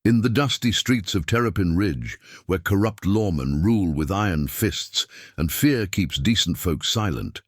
In the dusty streets of Terrapin Ridge, where corrupt lawmen rule with iron fists and fear keeps decent folk silent,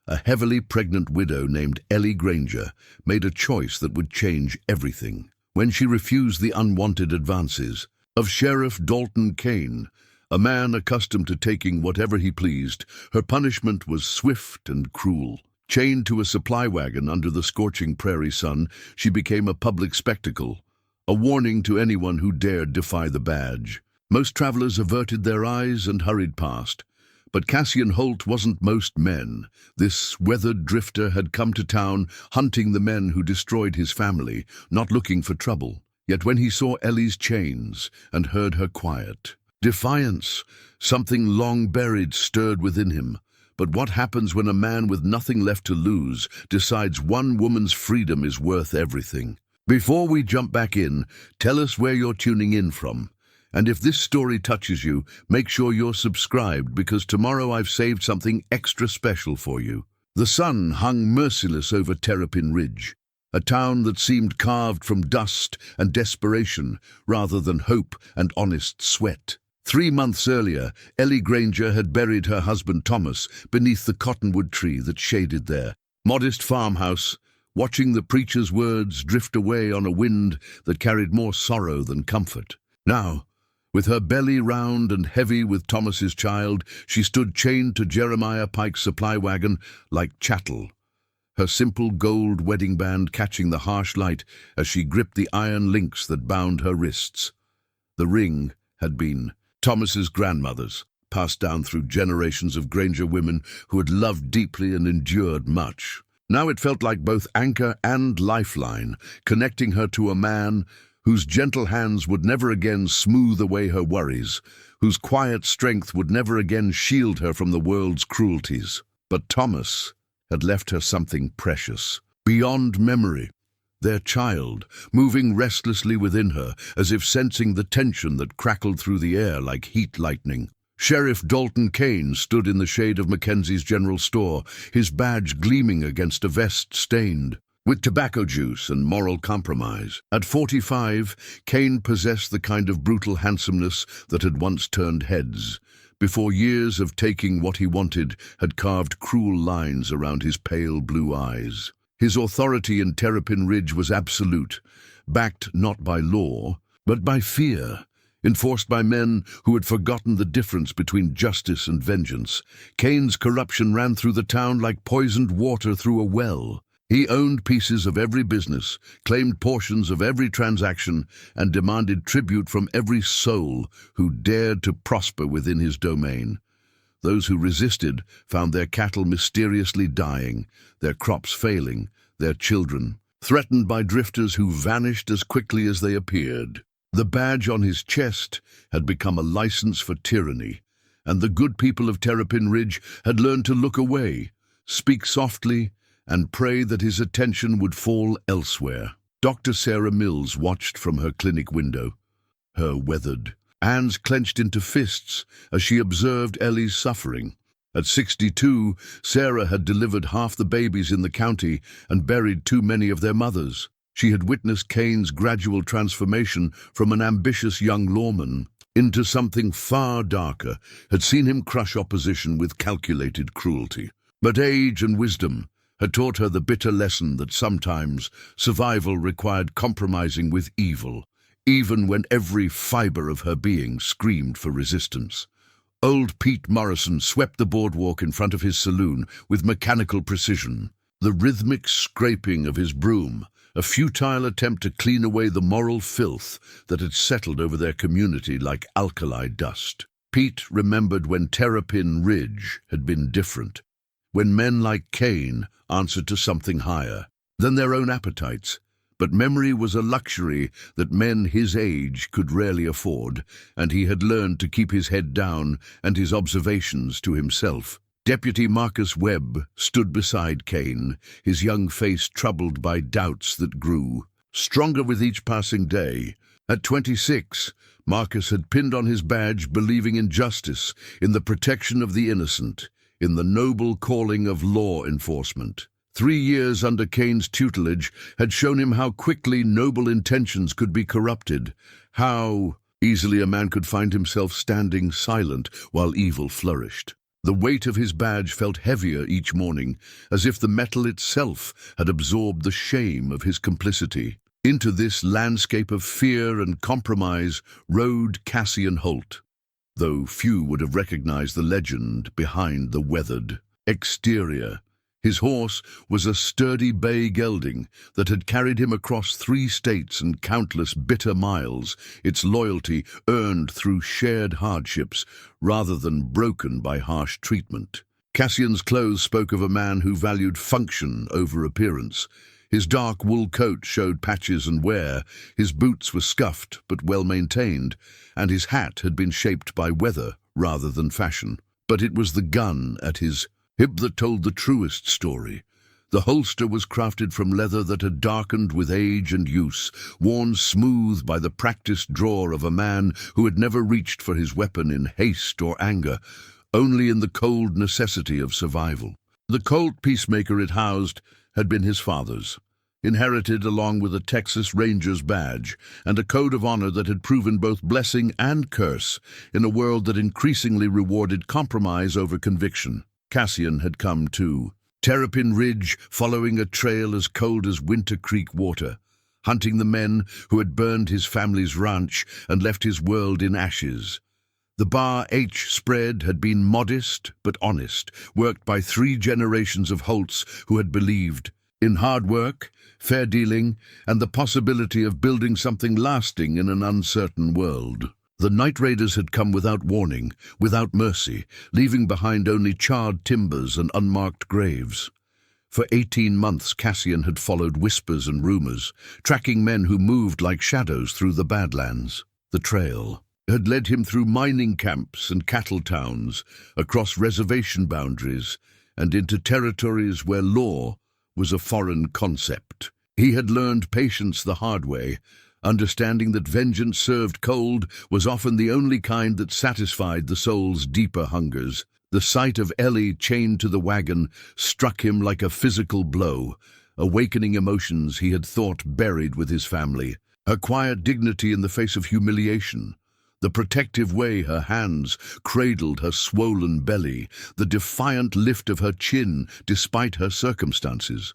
a heavily pregnant widow named Ellie Granger made a choice that would change everything. When she refused the unwanted advances of Sheriff Dalton Kane, a man accustomed to taking whatever he pleased, her punishment was swift and cruel. Chained to a supply wagon under the scorching prairie sun, she became a public spectacle, a warning to anyone who dared defy the badge. Most travelers averted their eyes and hurried past. But Cassian Holt wasn't most men. This weathered drifter had come to town hunting the men who destroyed his family, not looking for trouble. Yet when he saw Ellie's chains and heard her quiet, defiance, something long buried, stirred within him. But what happens when a man with nothing left to lose decides one woman's freedom is worth everything? Before we jump back in, tell us where you're tuning in from. And if this story touches you, make sure you're subscribed, because tomorrow I've saved something extra special for you. The sun hung merciless over Terrapin Ridge, a town that seemed carved from dust and desperation rather than hope and honest sweat. 3 months earlier, Ellie Granger had buried her husband Thomas beneath the cottonwood tree that shaded their modest farmhouse, watching the preacher's words drift away on a wind that carried more sorrow than comfort. Now, with her belly round and heavy with Thomas's child, she stood chained to Jeremiah Pike's supply wagon like chattel, her simple gold wedding band catching the harsh light as she gripped the iron links that bound her wrists. The ring had been Thomas's grandmother's, passed down through generations of Granger women who had loved deeply and endured much. Now it felt like both anchor and lifeline, connecting her to a man whose gentle hands would never again smooth away her worries, whose quiet strength would never again shield her from the world's cruelties. But Thomas had left her something precious, beyond memory. Their child, moving restlessly within her, as if sensing the tension that crackled through the air like heat lightning. Sheriff Dalton Kane stood in the shade of Mackenzie's general store, his badge gleaming against a vest stained with tobacco juice and moral compromise. At 45, Kane possessed the kind of brutal handsomeness that had once turned heads, before years of taking what he wanted had carved cruel lines around his pale blue eyes. His authority in Terrapin Ridge was absolute, backed not by law, but by fear, enforced by men who had forgotten the difference between justice and vengeance. Kane's corruption ran through the town like poisoned water through a well. He owned pieces of every business, claimed portions of every transaction, and demanded tribute from every soul who dared to prosper within his domain. Those who resisted found their cattle mysteriously dying, their crops failing, their children threatened by drifters who vanished as quickly as they appeared. The badge on his chest had become a license for tyranny, and the good people of Terrapin Ridge had learned to look away, speak softly, and pray that his attention would fall elsewhere. Dr. Sarah Mills watched from her clinic window, her weathered hands clenched into fists as she observed Ellie's suffering. At 62, Sarah had delivered half the babies in the county and buried too many of their mothers. She had witnessed Kane's gradual transformation from an ambitious young lawman into something far darker, had seen him crush opposition with calculated cruelty. But age and wisdom had taught her the bitter lesson that sometimes survival required compromising with evil, even when every fiber of her being screamed for resistance. Old Pete Morrison swept the boardwalk in front of his saloon with mechanical precision, the rhythmic scraping of his broom, a futile attempt to clean away the moral filth that had settled over their community like alkali dust. Pete remembered when Terrapin Ridge had been different, when men like Kane answered to something higher than their own appetites. But memory was a luxury that men his age could rarely afford, and he had learned to keep his head down and his observations to himself. Deputy Marcus Webb stood beside Kane, his young face troubled by doubts that grew stronger with each passing day. At 26, Marcus had pinned on his badge believing in justice, in the protection of the innocent, in the noble calling of law enforcement. 3 years under Kane's tutelage had shown him how quickly noble intentions could be corrupted, how easily a man could find himself standing silent while evil flourished. The weight of his badge felt heavier each morning, as if the metal itself had absorbed the shame of his complicity. Into this landscape of fear and compromise rode Cassian Holt, though few would have recognized the legend behind the weathered exterior. His horse was a sturdy bay gelding that had carried him across 3 states and countless bitter miles, its loyalty earned through shared hardships rather than broken by harsh treatment. Cassian's clothes spoke of a man who valued function over appearance. His dark wool coat showed patches and wear, his boots were scuffed but well maintained, and his hat had been shaped by weather rather than fashion. But it was the gun at his hip that told the truest story. The holster was crafted from leather that had darkened with age and use, worn smooth by the practiced drawer of a man who had never reached for his weapon in haste or anger, only in the cold necessity of survival. The Colt peacemaker it housed had been his father's, inherited along with a Texas Ranger's badge and a code of honor that had proven both blessing and curse in a world that increasingly rewarded compromise over conviction. Cassian had come to Terrapin Ridge, following a trail as cold as Winter Creek water, hunting the men who had burned his family's ranch and left his world in ashes. The Bar H spread had been modest but honest, worked by 3 generations of Holts who had believed in hard work, fair dealing, and the possibility of building something lasting in an uncertain world. The night raiders had come without warning, without mercy, leaving behind only charred timbers and unmarked graves. For 18 months Cassian had followed whispers and rumors, tracking men who moved like shadows through the Badlands. The trail had led him through mining camps and cattle towns, across reservation boundaries, and into territories where law was a foreign concept. He had learned patience the hard way, understanding that vengeance served cold was often the only kind that satisfied the soul's deeper hungers. The sight of Ellie chained to the wagon struck him like a physical blow, awakening emotions he had thought buried with his family. Her quiet dignity in the face of humiliation, the protective way her hands cradled her swollen belly, the defiant lift of her chin despite her circumstances.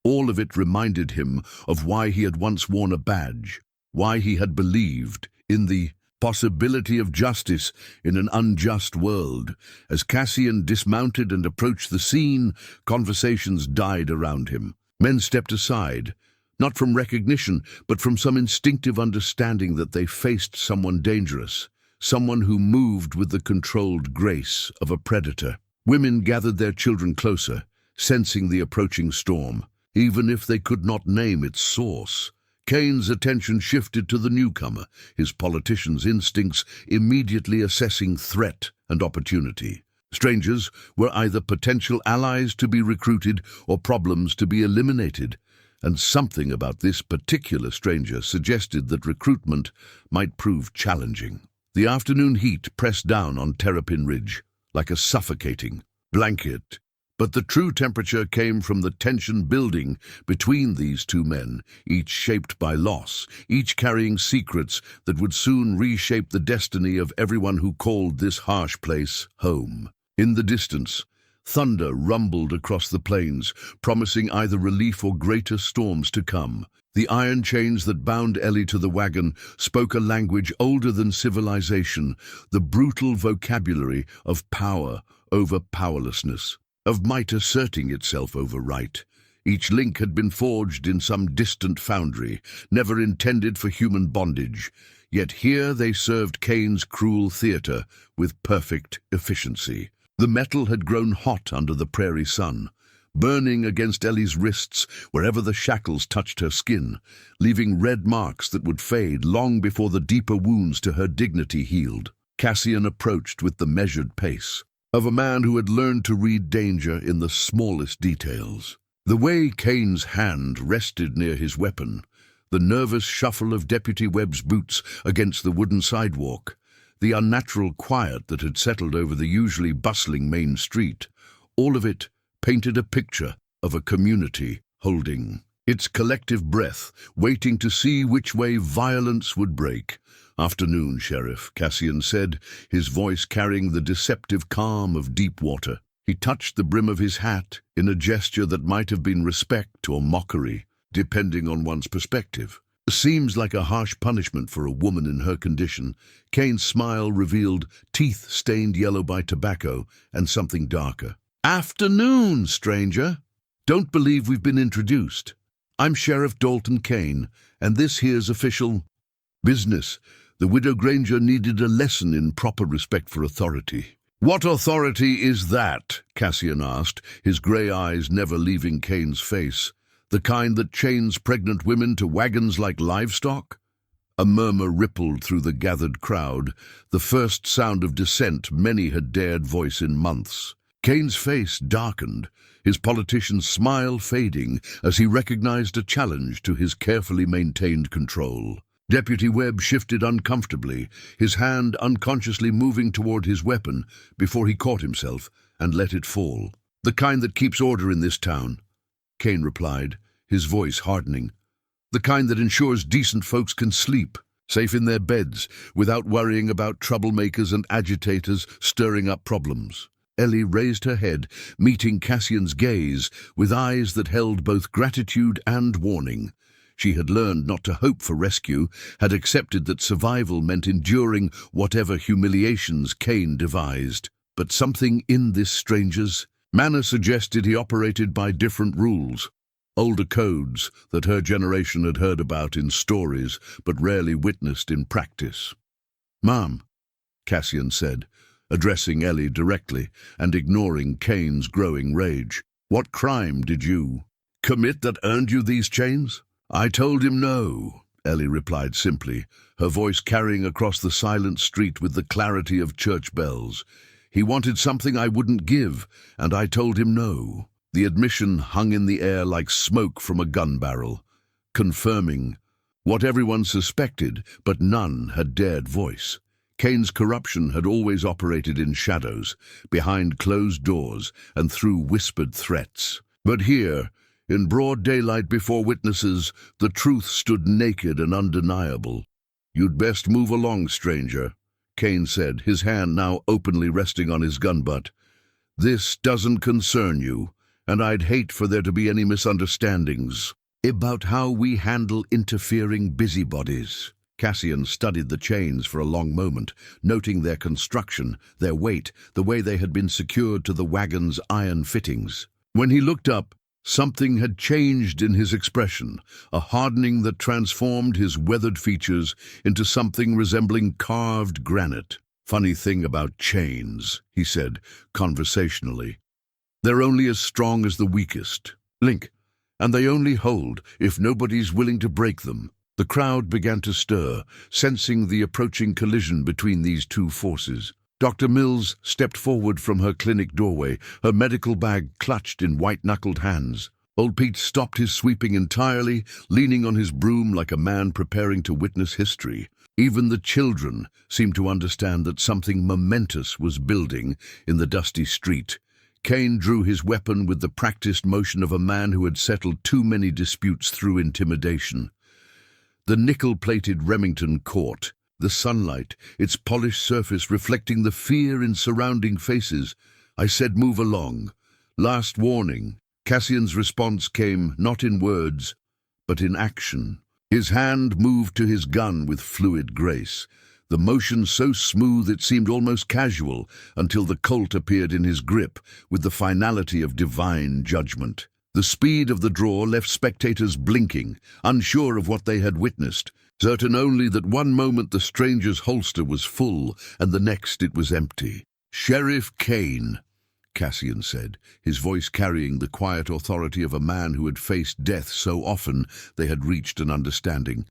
All of it reminded him of why he had once worn a badge, why he had believed in the possibility of justice in an unjust world. As Cassian dismounted and approached the scene, conversations died around him. Men stepped aside, not from recognition, but from some instinctive understanding that they faced someone dangerous, someone who moved with the controlled grace of a predator. Women gathered their children closer, sensing the approaching storm, even if they could not name its source. Kane's attention shifted to the newcomer, his politician's instincts immediately assessing threat and opportunity. Strangers were either potential allies to be recruited or problems to be eliminated, and something about this particular stranger suggested that recruitment might prove challenging. The afternoon heat pressed down on Terrapin Ridge like a suffocating blanket, but the true temperature came from the tension building between these 2 men, each shaped by loss, each carrying secrets that would soon reshape the destiny of everyone who called this harsh place home. In the distance, thunder rumbled across the plains, promising either relief or greater storms to come. The iron chains that bound Ellie to the wagon spoke a language older than civilization, the brutal vocabulary of power over powerlessness, of might asserting itself over right. Each link had been forged in some distant foundry, never intended for human bondage, yet here they served Kane's cruel theater with perfect efficiency. The metal had grown hot under the prairie sun, burning against Ellie's wrists wherever the shackles touched her skin, leaving red marks that would fade long before the deeper wounds to her dignity healed. Cassian approached with the measured pace of a man who had learned to read danger in the smallest details. The way Kane's hand rested near his weapon, the nervous shuffle of Deputy Webb's boots against the wooden sidewalk, the unnatural quiet that had settled over the usually bustling main street, all of it painted a picture of a community holding its collective breath, waiting to see which way violence would break. "Afternoon, Sheriff," Cassian said, his voice carrying the deceptive calm of deep water. He touched the brim of his hat in a gesture that might have been respect or mockery, depending on one's perspective. Seems like a harsh punishment for a woman in her condition. Kane's smile revealed teeth stained yellow by tobacco and something darker. "Afternoon, stranger. Don't believe we've been introduced. I'm Sheriff Dalton Kane, and this here's official business." The widow Granger needed a lesson in proper respect for authority. "What authority is that?" Cassian asked, his grey eyes never leaving Kane's face. "The kind that chains pregnant women to wagons like livestock?" A murmur rippled through the gathered crowd, the first sound of dissent many had dared voice in months. Kane's face darkened, his politician's smile fading as he recognized a challenge to his carefully maintained control. Deputy Webb shifted uncomfortably, his hand unconsciously moving toward his weapon before he caught himself and let it fall. "The kind that keeps order in this town," Kane replied, his voice hardening. "The kind that ensures decent folks can sleep, safe in their beds, without worrying about troublemakers and agitators stirring up problems." Ellie raised her head, meeting Cassian's gaze with eyes that held both gratitude and warning. She had learned not to hope for rescue, had accepted that survival meant enduring whatever humiliations Kane devised. But something in this stranger's manner suggested he operated by different rules, older codes that her generation had heard about in stories but rarely witnessed in practice. "Ma'am," Cassian said, addressing Ellie directly and ignoring Kane's growing rage, "what crime did you commit that earned you these chains?" "I told him no," Ellie replied simply, her voice carrying across the silent street with the clarity of church bells. "He wanted something I wouldn't give, and I told him no." The admission hung in the air like smoke from a gun barrel, confirming what everyone suspected, but none had dared voice. Kane's corruption had always operated in shadows, behind closed doors and through whispered threats. But here, in broad daylight before witnesses, the truth stood naked and undeniable. "You'd best move along, stranger," Kane said, his hand now openly resting on his gun butt. "This doesn't concern you, and I'd hate for there to be any misunderstandings about how we handle interfering busybodies." Cassian studied the chains for a long moment, noting their construction, their weight, the way they had been secured to the wagon's iron fittings. When he looked up, something had changed in his expression, a hardening that transformed his weathered features into something resembling carved granite. "Funny thing about chains," he said, conversationally. "They're only as strong as the weakest link, and they only hold if nobody's willing to break them." The crowd began to stir, sensing the approaching collision between these two forces. Dr. Mills stepped forward from her clinic doorway, her medical bag clutched in white-knuckled hands. Old Pete stopped his sweeping entirely, leaning on his broom like a man preparing to witness history. Even the children seemed to understand that something momentous was building in the dusty street. Kane drew his weapon with the practiced motion of a man who had settled too many disputes through intimidation. The nickel-plated Remington caught, the sunlight, its polished surface reflecting the fear in surrounding faces. "I said move along. Last warning." Cassian's response came not in words, but in action. His hand moved to his gun with fluid grace, the motion so smooth it seemed almost casual until the Colt appeared in his grip with the finality of divine judgment. The speed of the draw left spectators blinking, unsure of what they had witnessed, certain only that one moment the stranger's holster was full and the next it was empty. "Sheriff Kane," Cassian said, his voice carrying the quiet authority of a man who had faced death so often they had reached an understanding.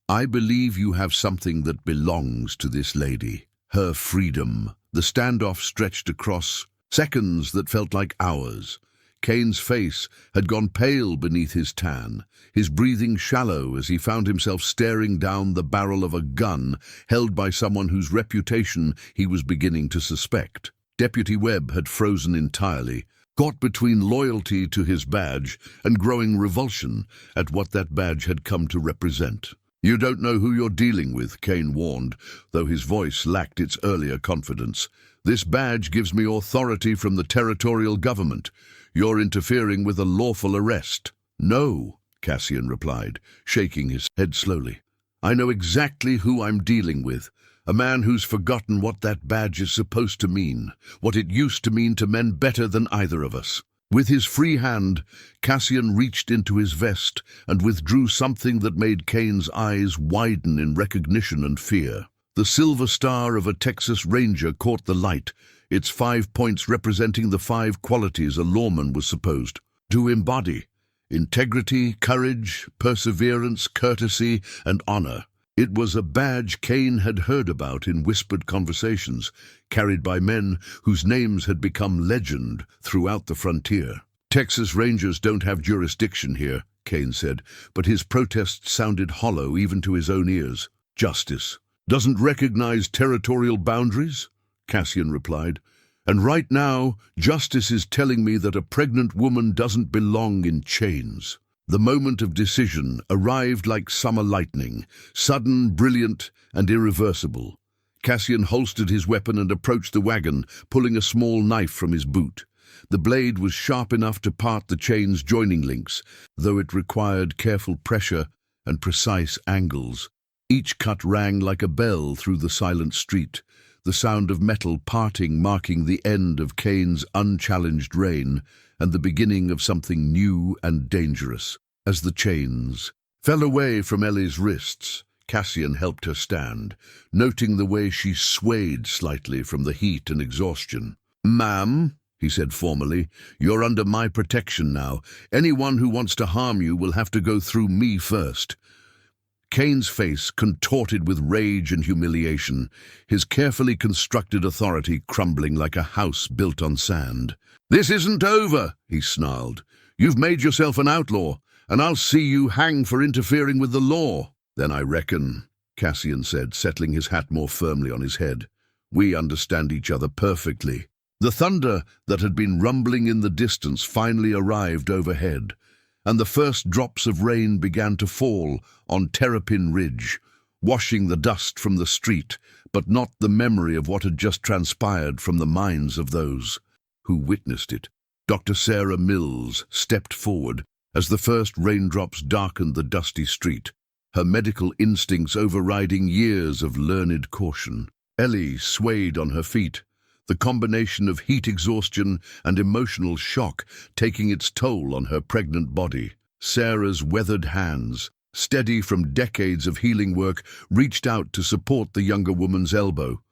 "I believe you have something that belongs to this lady. Her freedom." The standoff stretched across seconds that felt like hours. Kane's face had gone pale beneath his tan, his breathing shallow as he found himself staring down the barrel of a gun held by someone whose reputation he was beginning to suspect. Deputy Webb had frozen entirely, caught between loyalty to his badge and growing revulsion at what that badge had come to represent. "You don't know who you're dealing with," Kane warned, though his voice lacked its earlier confidence. "This badge gives me authority from the territorial government. You're interfering with a lawful arrest." "No," Cassian replied, shaking his head slowly. "I know exactly who I'm dealing with. A man who's forgotten what that badge is supposed to mean, what it used to mean to men better than either of us." With his free hand, Cassian reached into his vest and withdrew something that made Kane's eyes widen in recognition and fear. The silver star of a Texas Ranger caught the light, its 5 points representing the 5 qualities a lawman was supposed to embody: integrity, courage, perseverance, courtesy, and honor. It was a badge Kane had heard about in whispered conversations, carried by men whose names had become legend throughout the frontier. "Texas Rangers don't have jurisdiction here," Kane said, but his protest sounded hollow even to his own ears. "Justice doesn't recognize territorial boundaries," Cassian replied. "And right now, justice is telling me that a pregnant woman doesn't belong in chains." The moment of decision arrived like summer lightning, sudden, brilliant, and irreversible. Cassian holstered his weapon and approached the wagon, pulling a small knife from his boot. The blade was sharp enough to part the chain's joining links, though it required careful pressure and precise angles. Each cut rang like a bell through the silent street, the sound of metal parting marking the end of Kane's unchallenged reign and the beginning of something new and dangerous. As the chains fell away from Ellie's wrists, Cassian helped her stand, noting the way she swayed slightly from the heat and exhaustion. "Ma'am," he said formally, "you're under my protection now. Anyone who wants to harm you will have to go through me first." Kane's face contorted with rage and humiliation, his carefully constructed authority crumbling like a house built on sand. "This isn't over," he snarled. "You've made yourself an outlaw, and I'll see you hang for interfering with the law." "Then I reckon," Cassian said, settling his hat more firmly on his head, "we understand each other perfectly." The thunder that had been rumbling in the distance finally arrived overhead, and the first drops of rain began to fall on Terrapin Ridge, washing the dust from the street, but not the memory of what had just transpired from the minds of those who witnessed it. Dr. Sarah Mills stepped forward as the first raindrops darkened the dusty street, her medical instincts overriding years of learned caution. Ellie swayed on her feet, the combination of heat exhaustion and emotional shock taking its toll on her pregnant body. Sarah's weathered hands, steady from decades of healing work, reached out to support the younger woman's elbow.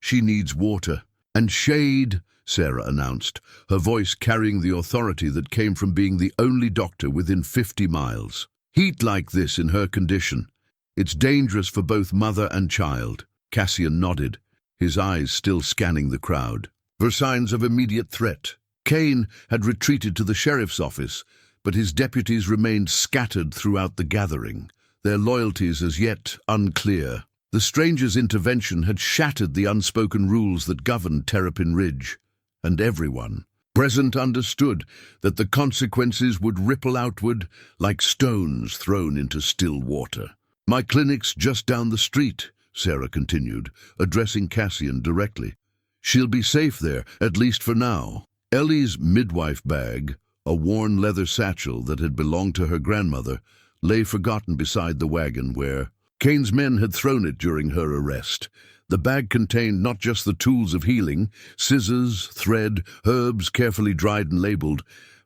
"She needs water and shade," Sarah announced, her voice carrying the authority that came from being the only doctor within 50 miles. "Heat like this in her condition. It's dangerous for both mother and child." Cassian nodded, his eyes still scanning the crowd for signs of immediate threat. Kane had retreated to the sheriff's office, but his deputies remained scattered throughout the gathering, their loyalties as yet unclear. The stranger's intervention had shattered the unspoken rules that governed Terrapin Ridge, and everyone present understood that the consequences would ripple outward like stones thrown into still water. "My clinic's just down the street," Sarah continued, addressing Cassian directly. "She'll be safe there, at least for now." Ellie's midwife bag, a worn leather satchel that had belonged to her grandmother, lay forgotten beside the wagon where Kane's men had thrown it during her arrest. The bag contained not just the tools of healing, scissors, thread, herbs carefully dried and labeled,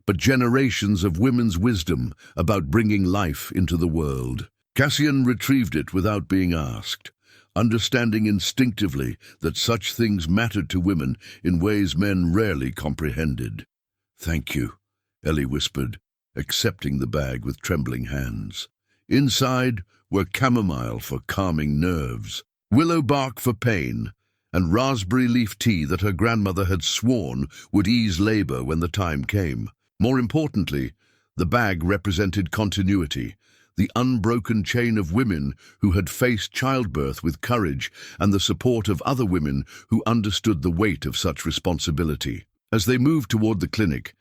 but generations of women's wisdom about bringing life into the world. Cassian retrieved it without being asked, understanding instinctively that such things mattered to women in ways men rarely comprehended. "Thank you," Ellie whispered, accepting the bag with trembling hands. Inside were chamomile for calming nerves, willow bark for pain, and raspberry leaf tea that her grandmother had sworn would ease labor when the time came. More importantly, the bag represented continuity, the unbroken chain of women who had faced childbirth with courage and the support of other women who understood the weight of such responsibility. As they moved toward the clinic,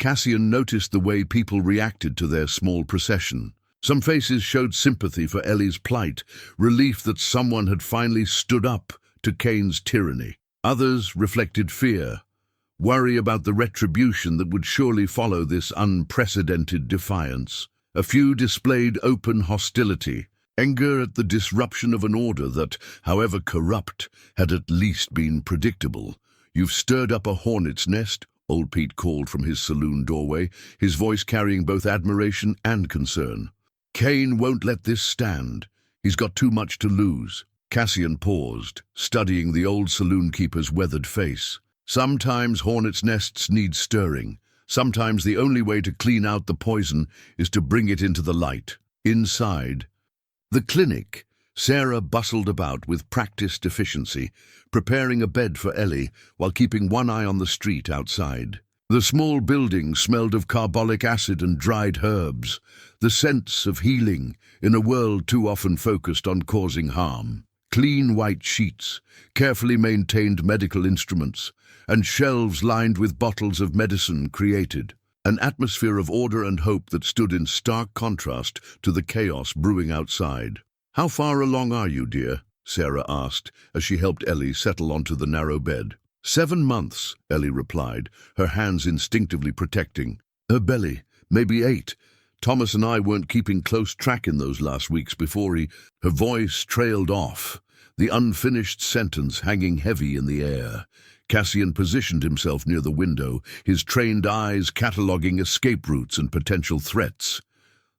Cassian noticed the way people reacted to their small procession. Some faces showed sympathy for Ellie's plight, relief that someone had finally stood up to Kane's tyranny. Others reflected fear, worry about the retribution that would surely follow this unprecedented defiance. A few displayed open hostility, anger at the disruption of an order that, however corrupt, had at least been predictable. "You've stirred up a hornet's nest," old Pete called from his saloon doorway, his voice carrying both admiration and concern. "Kane won't let this stand. He's got too much to lose." Cassian paused, studying the old saloon keeper's weathered face. Sometimes hornets' nests need stirring. Sometimes the only way to clean out the poison is to bring it into the light. Inside the clinic, Sarah bustled about with practiced efficiency, preparing a bed for Ellie while keeping one eye on the street outside. The small building smelled of carbolic acid and dried herbs, the scents of healing in a world too often focused on causing harm. Clean white sheets, carefully maintained medical instruments, and shelves lined with bottles of medicine created an atmosphere of order and hope that stood in stark contrast to the chaos brewing outside. "How far along are you, dear?" Sarah asked as she helped Ellie settle onto the narrow bed. 7 months, Ellie replied, her hands instinctively protecting her belly. "Maybe 8. Thomas and I weren't keeping close track in those last weeks before he—" Her voice trailed off, the unfinished sentence hanging heavy in the air. Cassian positioned himself near the window, his trained eyes cataloguing escape routes and potential threats.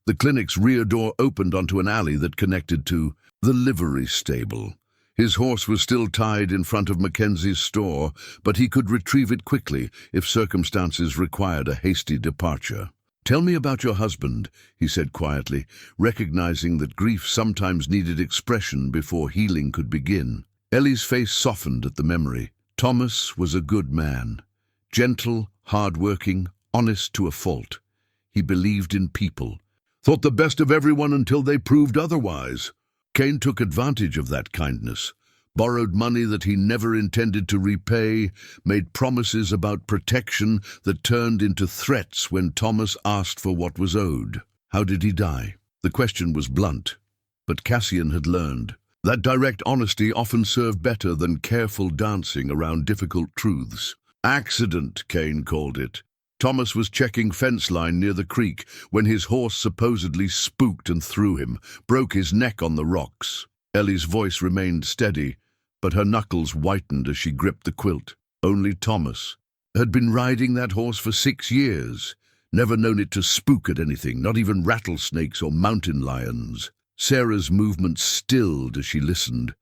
The clinic's rear door opened onto an alley that connected to the livery stable. His horse was still tied in front of Mackenzie's store, but he could retrieve it quickly if circumstances required a hasty departure. "Tell me about your husband," he said quietly, recognizing that grief sometimes needed expression before healing could begin. Ellie's face softened at the memory. Thomas was a good man, gentle, hard-working, honest to a fault. He believed in people, thought the best of everyone until they proved otherwise. Kane took advantage of that kindness, borrowed money that he never intended to repay, made promises about protection that turned into threats when Thomas asked for what was owed. How did he die? The question was blunt, but Cassian had learned that direct honesty often served better than careful dancing around difficult truths. "Accident," Kane called it. Thomas was checking fence line near the creek when his horse supposedly spooked and threw him, broke his neck on the rocks. Ellie's voice remained steady, but her knuckles whitened as she gripped the quilt. Only Thomas had been riding that horse for 6 years, never known it to spook at anything, not even rattlesnakes or mountain lions. Sarah's movements stilled as she listened,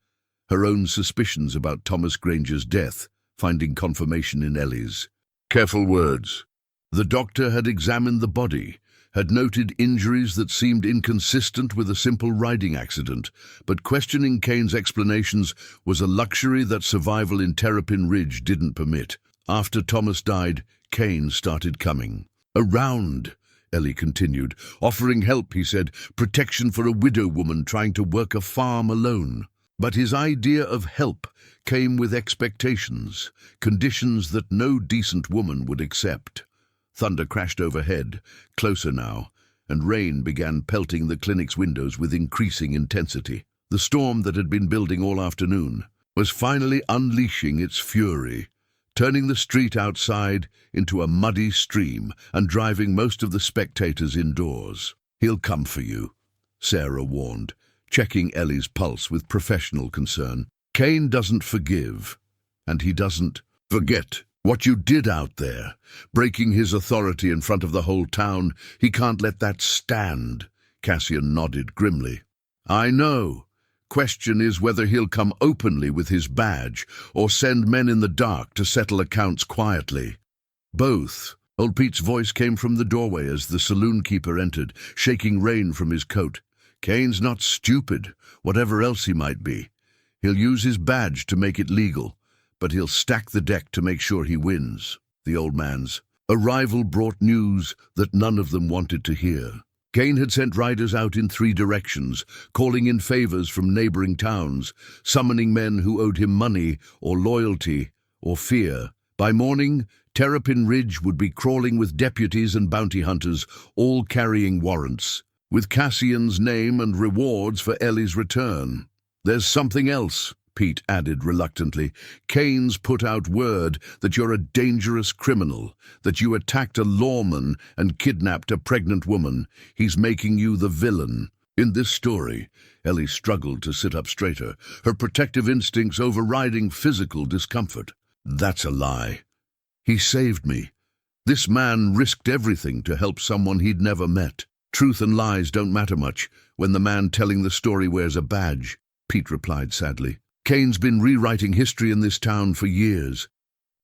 her own suspicions about Thomas Granger's death finding confirmation in Ellie's. Careful words. The doctor had examined the body, had noted injuries that seemed inconsistent with a simple riding accident, but questioning Kane's explanations was a luxury that survival in Terrapin Ridge didn't permit. After Thomas died, Kane started coming. "Around," Ellie continued. "Offering help," he said, "protection for a widow woman trying to work a farm alone." But his idea of help came with expectations, conditions that no decent woman would accept. Thunder crashed overhead, closer now, and rain began pelting the clinic's windows with increasing intensity. The storm that had been building all afternoon was finally unleashing its fury, turning the street outside into a muddy stream and driving most of the spectators indoors. "He'll come for you," Sarah warned, checking Ellie's pulse with professional concern. "Kane doesn't forgive, and he doesn't forget. What you did out there, breaking his authority in front of the whole town, he can't let that stand." Cassian nodded grimly. "I know. Question is whether he'll come openly with his badge or send men in the dark to settle accounts quietly." "Both." Old Pete's voice came from the doorway as the saloon keeper entered, shaking rain from his coat. "Kane's not stupid, whatever else he might be. He'll use his badge to make it legal, but he'll stack the deck to make sure he wins." The old man's arrival brought news that none of them wanted to hear. Kane had sent riders out in 3 directions, calling in favors from neighboring towns, summoning men who owed him money or loyalty or fear. By morning, Terrapin Ridge would be crawling with deputies and bounty hunters, all carrying warrants, with Cassian's name and rewards for Ellie's return. "There's something else," Pete added reluctantly. "Kane's put out word that you're a dangerous criminal, that you attacked a lawman and kidnapped a pregnant woman. He's making you the villain." In this story, Ellie struggled to sit up straighter, her protective instincts overriding physical discomfort. "That's a lie. He saved me. This man risked everything to help someone he'd never met. Truth and lies don't matter much when the man telling the story wears a badge," Pete replied sadly. "Kane's been rewriting history in this town for years.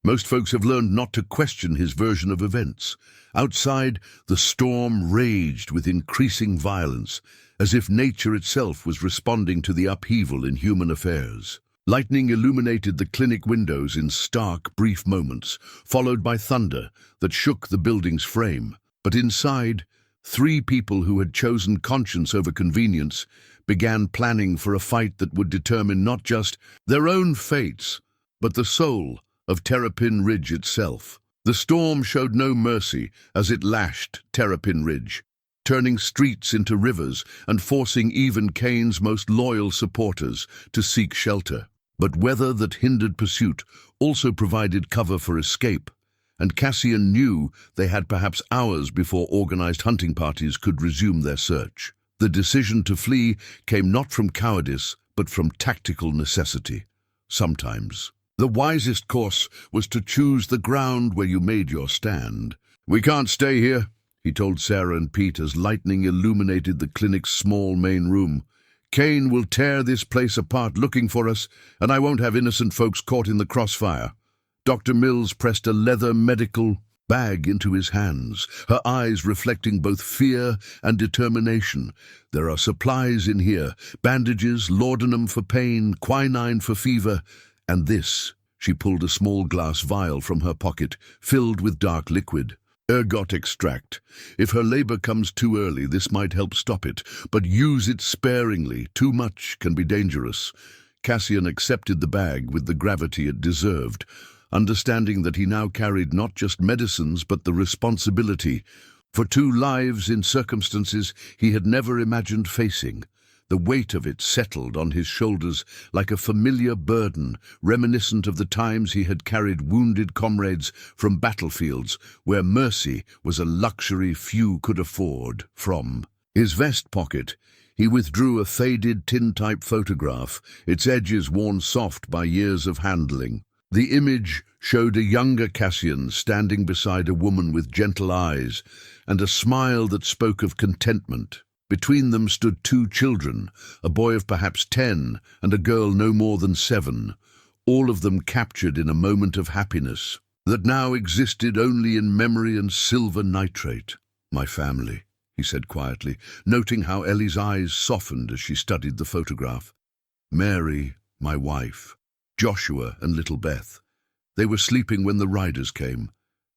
Most folks have learned not to question his version of events. Outside, the storm raged with increasing violence, as if nature itself was responding to the upheaval in human affairs. Lightning illuminated the clinic windows in stark, brief moments, followed by thunder that shook the building's frame. But inside, 3 people who had chosen conscience over convenience began planning for a fight that would determine not just their own fates, but the soul of Terrapin Ridge itself. The storm showed no mercy as it lashed Terrapin Ridge, turning streets into rivers and forcing even Kane's most loyal supporters to seek shelter. But weather that hindered pursuit also provided cover for escape, and Cassian knew they had perhaps hours before organized hunting parties could resume their search. The decision to flee came not from cowardice, but from tactical necessity. Sometimes the wisest course was to choose the ground where you made your stand. "We can't stay here," he told Sarah and Pete as lightning illuminated the clinic's small main room. "Kane will tear this place apart looking for us, and I won't have innocent folks caught in the crossfire." Dr. Mills pressed a leather medical bag into his hands, her eyes reflecting both fear and determination. "There are supplies in here, bandages, laudanum for pain, quinine for fever, and this." She pulled a small glass vial from her pocket, filled with dark liquid. "Ergot extract. If her labor comes too early, this might help stop it, but use it sparingly. Too much can be dangerous." Cassian accepted the bag with the gravity it deserved, understanding that he now carried not just medicines but the responsibility for 2 lives in circumstances he had never imagined facing. The weight of it settled on his shoulders like a familiar burden, reminiscent of the times he had carried wounded comrades from battlefields where mercy was a luxury few could afford. From his vest pocket, he withdrew a faded tintype photograph, its edges worn soft by years of handling. The image showed a younger Cassian standing beside a woman with gentle eyes and a smile that spoke of contentment. Between them stood 2 children, a boy of perhaps 10 and a girl no more than 7, all of them captured in a moment of happiness that now existed only in memory and silver nitrate. "My family," he said quietly, noting how Ellie's eyes softened as she studied the photograph. "Mary, my wife, Joshua and little Beth. They were sleeping when the riders came.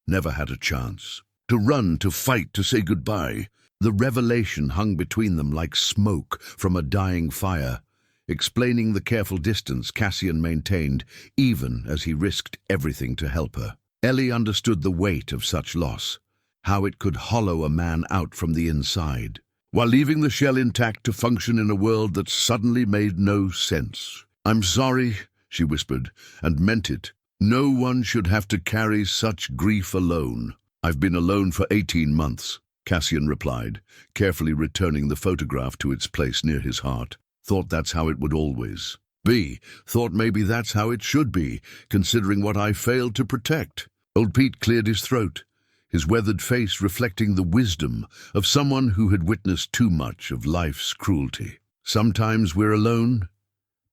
Never had a chance. To run, to fight, to say goodbye." The revelation hung between them like smoke from a dying fire, explaining the careful distance Cassian maintained, even as he risked everything to help her. Ellie understood the weight of such loss, how it could hollow a man out from the inside, while leaving the shell intact to function in a world that suddenly made no sense. "I'm sorry," she whispered, and meant it. "No one should have to carry such grief alone." "I've been alone for 18 months. Cassian replied, carefully returning the photograph to its place near his heart. "Thought that's how it would always be. Thought maybe that's how it should be, considering what I failed to protect." Old Pete cleared his throat, his weathered face reflecting the wisdom of someone who had witnessed too much of life's cruelty. "Sometimes we're alone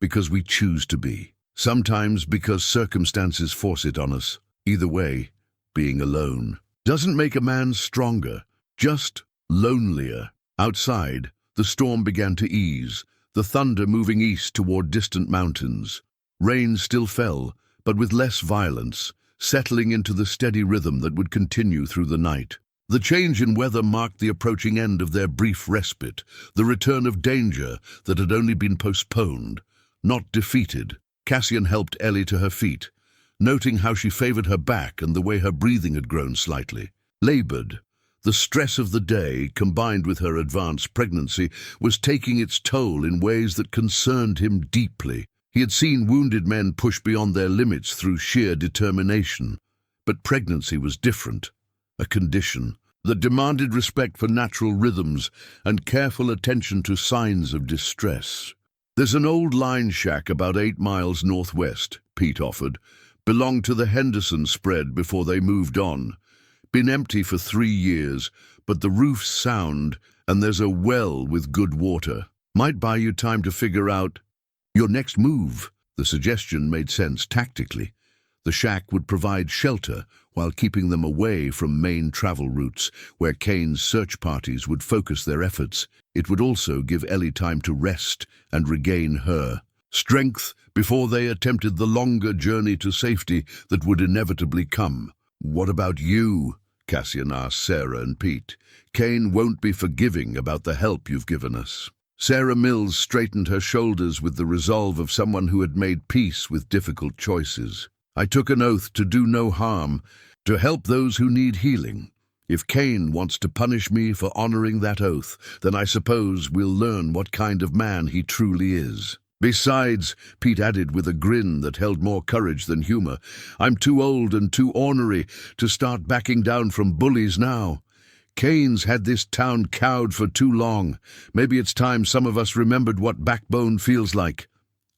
because we choose to be. Sometimes because circumstances force it on us. Either way, being alone doesn't make a man stronger, just lonelier." Outside, the storm began to ease, the thunder moving east toward distant mountains. Rain still fell, but with less violence, settling into the steady rhythm that would continue through the night. The change in weather marked the approaching end of their brief respite, the return of danger that had only been postponed, not defeated. Cassian helped Ellie to her feet, noting how she favored her back and the way her breathing had grown slightly. Labored, the stress of the day, combined with her advanced pregnancy, was taking its toll in ways that concerned him deeply. He had seen wounded men push beyond their limits through sheer determination. But pregnancy was different, a condition that demanded respect for natural rhythms and careful attention to signs of distress. "There's an old line shack about 8 miles northwest," Pete offered. "Belonged to the Henderson spread before they moved on. Been empty for 3 years, but the roof's sound and there's a well with good water. Might buy you time to figure out your next move." The suggestion made sense tactically. The shack would provide shelter while keeping them away from main travel routes where Kane's search parties would focus their efforts. It would also give Ellie time to rest and regain her strength before they attempted the longer journey to safety that would inevitably come. "What about you?" Cassian asked Sarah and Pete. "Kane won't be forgiving about the help you've given us." Sarah Mills straightened her shoulders with the resolve of someone who had made peace with difficult choices. "I took an oath to do no harm, to help those who need healing. If Kane wants to punish me for honoring that oath, then I suppose we'll learn what kind of man he truly is. Besides," Pete added with a grin that held more courage than humor, "I'm too old and too ornery to start backing down from bullies now. Kane's had this town cowed for too long. Maybe it's time some of us remembered what backbone feels like."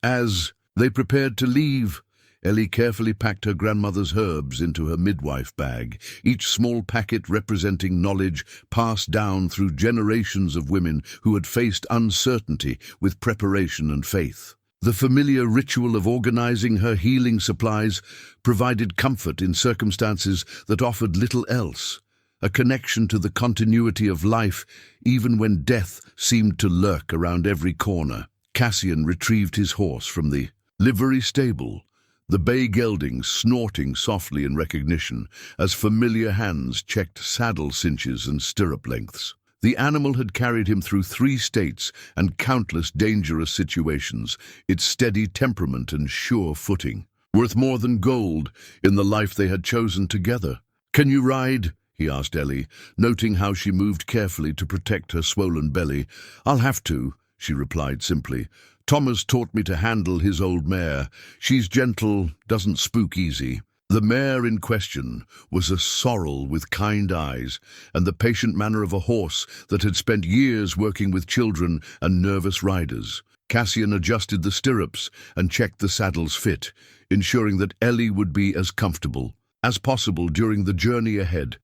As they prepared to leave, Ellie carefully packed her grandmother's herbs into her midwife bag, each small packet representing knowledge passed down through generations of women who had faced uncertainty with preparation and faith. The familiar ritual of organizing her healing supplies provided comfort in circumstances that offered little else, a connection to the continuity of life even when death seemed to lurk around every corner. Cassian retrieved his horse from the livery stable, the bay gelding snorting softly in recognition as familiar hands checked saddle cinches and stirrup lengths. The animal had carried him through 3 states and countless dangerous situations, its steady temperament and sure footing, worth more than gold in the life they had chosen together. "Can you ride?" he asked Ellie, noting how she moved carefully to protect her swollen belly. "I'll have to," she replied simply. "Thomas taught me to handle his old mare. She's gentle, doesn't spook easy." The mare in question was a sorrel with kind eyes and the patient manner of a horse that had spent years working with children and nervous riders. Cassian adjusted the stirrups and checked the saddle's fit, ensuring that Ellie would be as comfortable as possible during the journey ahead.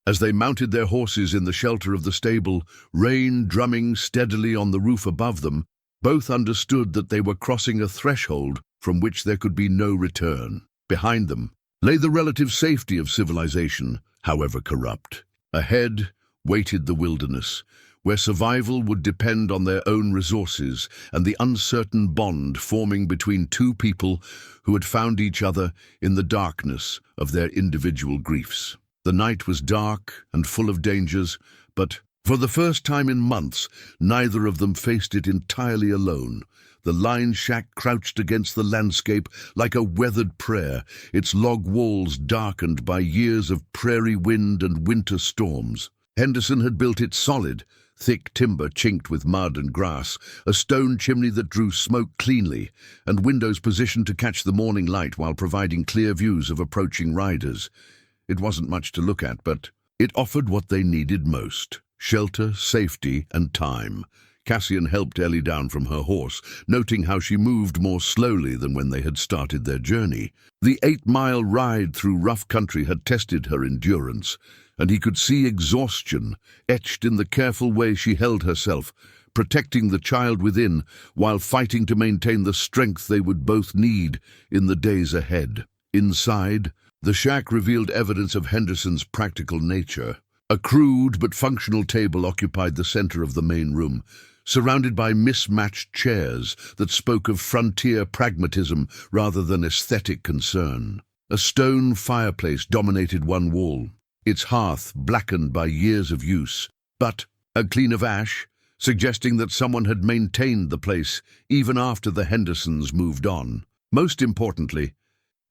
As they mounted their horses in the shelter of the stable, rain drumming steadily on the roof above them, both understood that they were crossing a threshold from which there could be no return. Behind them lay the relative safety of civilization, however corrupt. Ahead waited the wilderness, where survival would depend on their own resources and the uncertain bond forming between 2 people who had found each other in the darkness of their individual griefs. The night was dark and full of dangers, but for the first time in months, neither of them faced it entirely alone. The line shack crouched against the landscape like a weathered prayer, its log walls darkened by years of prairie wind and winter storms. Henderson had built it solid, thick timber chinked with mud and grass, a stone chimney that drew smoke cleanly, and windows positioned to catch the morning light while providing clear views of approaching riders. It wasn't much to look at, but it offered what they needed most: shelter, safety, and time. Cassian helped Ellie down from her horse, noting how she moved more slowly than when they had started their journey. The 8-mile ride through rough country had tested her endurance, and he could see exhaustion etched in the careful way she held herself, protecting the child within while fighting to maintain the strength they would both need in the days ahead. Inside, the shack revealed evidence of Henderson's practical nature. A crude but functional table occupied the center of the main room, surrounded by mismatched chairs that spoke of frontier pragmatism rather than aesthetic concern. A stone fireplace dominated one wall, its hearth blackened by years of use, but clean of ash, suggesting that someone had maintained the place even after the Hendersons moved on. Most importantly,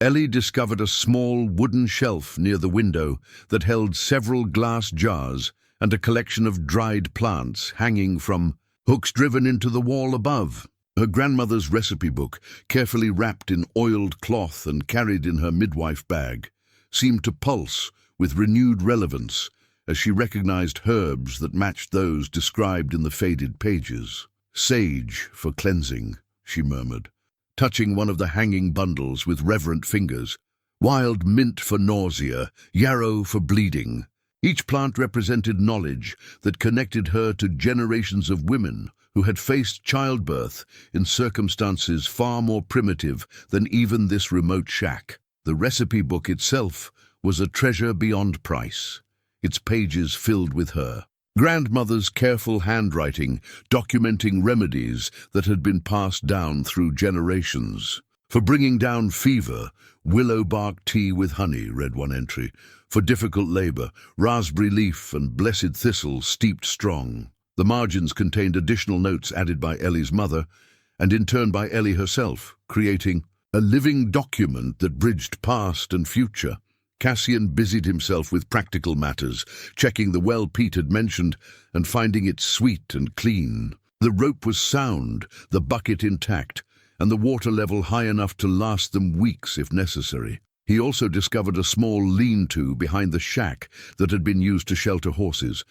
Ellie discovered a small wooden shelf near the window that held several glass jars and a collection of dried plants hanging from hooks driven into the wall above. Her grandmother's recipe book, carefully wrapped in oiled cloth and carried in her midwife bag, seemed to pulse with renewed relevance as she recognized herbs that matched those described in the faded pages. "Sage for cleansing," she murmured, touching one of the hanging bundles with reverent fingers. "Wild mint for nausea, yarrow for bleeding." Each plant represented knowledge that connected her to generations of women who had faced childbirth in circumstances far more primitive than even this remote shack. The recipe book itself was a treasure beyond price, its pages filled with her grandmother's careful handwriting, documenting remedies that had been passed down through generations. "For bringing down fever, willow bark tea with honey," read one entry. "For difficult labor, raspberry leaf and blessed thistle steeped strong." The margins contained additional notes added by Ellie's mother, and in turn by Ellie herself, creating a living document that bridged past and future. Cassian busied himself with practical matters, checking the well Pete had mentioned and finding it sweet and clean. The rope was sound, the bucket intact, and the water level high enough to last them weeks if necessary. He also discovered a small lean-to behind the shack that had been used to shelter horses,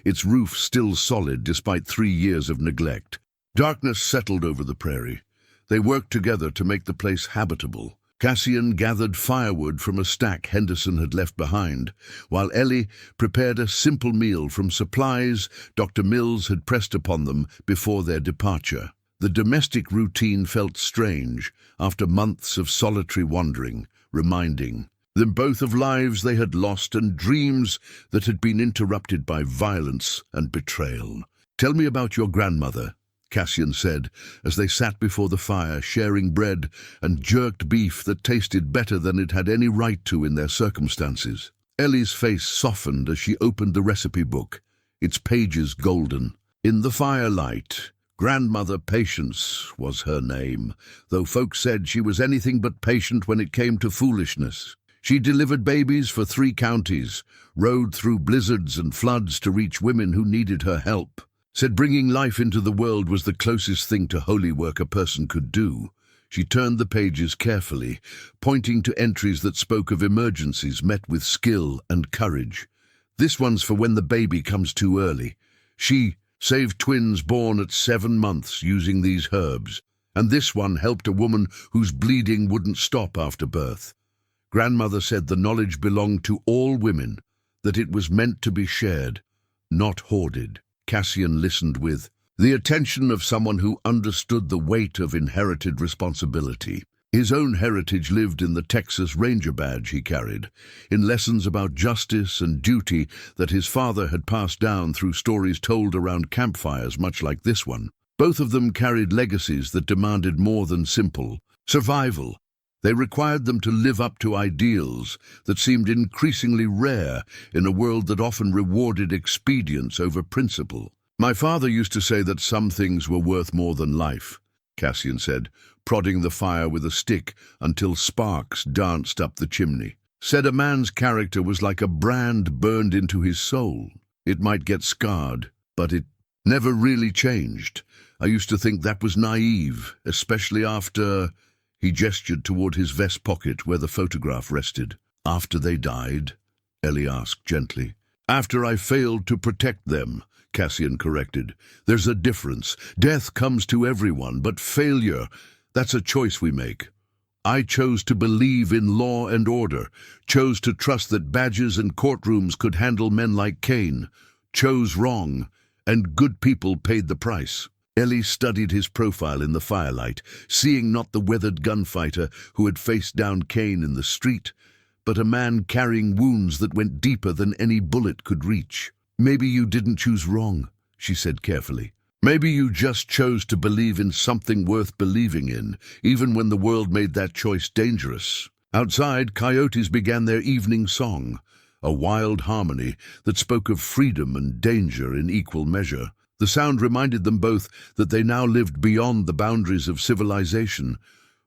its roof still solid despite 3 years of neglect. Darkness settled over the prairie. They worked together to make the place habitable. Cassian gathered firewood from a stack Henderson had left behind, while Ellie prepared a simple meal from supplies Dr. Mills had pressed upon them before their departure. The domestic routine felt strange after months of solitary wandering, reminding them both of lives they had lost and dreams that had been interrupted by violence and betrayal. "Tell me about your grandmother," Cassian said, as they sat before the fire, sharing bread and jerked beef that tasted better than it had any right to in their circumstances. Ellie's face softened as she opened the recipe book, its pages golden. In the firelight, Grandmother Patience was her name, though folks said she was anything but patient when it came to foolishness. She delivered babies for 3 counties, rode through blizzards and floods to reach women who needed her help. Said bringing life into the world was the closest thing to holy work a person could do. She turned the pages carefully, pointing to entries that spoke of emergencies met with skill and courage. "This one's for when the baby comes too early. She saved twins born at 7 months using these herbs, and this one helped a woman whose bleeding wouldn't stop after birth." Grandmother said the knowledge belonged to all women, that it was meant to be shared, not hoarded. Cassian listened with the attention of someone who understood the weight of inherited responsibility. His own heritage lived in the Texas Ranger badge he carried, in lessons about justice and duty that his father had passed down through stories told around campfires much like this one. Both of them carried legacies that demanded more than simple survival. They required them to live up to ideals that seemed increasingly rare in a world that often rewarded expedience over principle. "My father used to say that some things were worth more than life," Cassian said, prodding the fire with a stick until sparks danced up the chimney. "Said a man's character was like a brand burned into his soul. It might get scarred, but it never really changed. I used to think that was naive, especially after—" He gestured toward his vest pocket where the photograph rested. "After they died?" Ellie asked gently. "After I failed to protect them," Cassian corrected. "There's a difference. Death comes to everyone, but failure, that's a choice we make. I chose to believe in law and order, chose to trust that badges and courtrooms could handle men like Kane, chose wrong, and good people paid the price." Ellie studied his profile in the firelight, seeing not the weathered gunfighter who had faced down Kane in the street, but a man carrying wounds that went deeper than any bullet could reach. "Maybe you didn't choose wrong," she said carefully. "Maybe you just chose to believe in something worth believing in, even when the world made that choice dangerous." Outside, coyotes began their evening song, a wild harmony that spoke of freedom and danger in equal measure. The sound reminded them both that they now lived beyond the boundaries of civilization,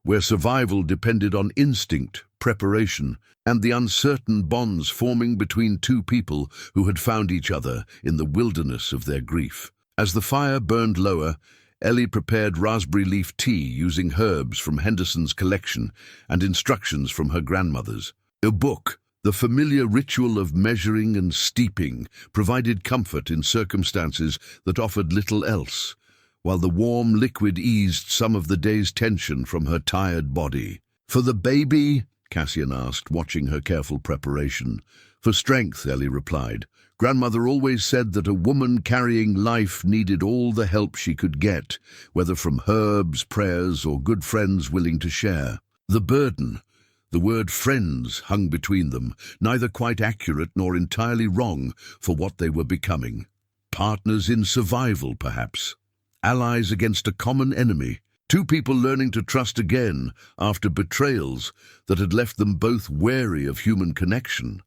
where survival depended on instinct preparation, and the uncertain bonds forming between two people who had found each other in the wilderness of their grief. As the fire burned lower, Ellie prepared raspberry leaf tea using herbs from Henderson's collection and instructions from her grandmother's. A book, the familiar ritual of measuring and steeping, provided comfort in circumstances that offered little else, while the warm liquid eased some of the day's tension from her tired body. "For the baby?" Cassian asked, watching her careful preparation. "For strength," Ellie replied. "Grandmother always said that a woman carrying life needed all the help she could get, whether from herbs, prayers, or good friends willing to share. The burden, the word friends, hung between them, neither quite accurate nor entirely wrong for what they were becoming. Partners in survival, perhaps. Allies against a common enemy. Two people learning to trust again after betrayals that had left them both wary of human connection.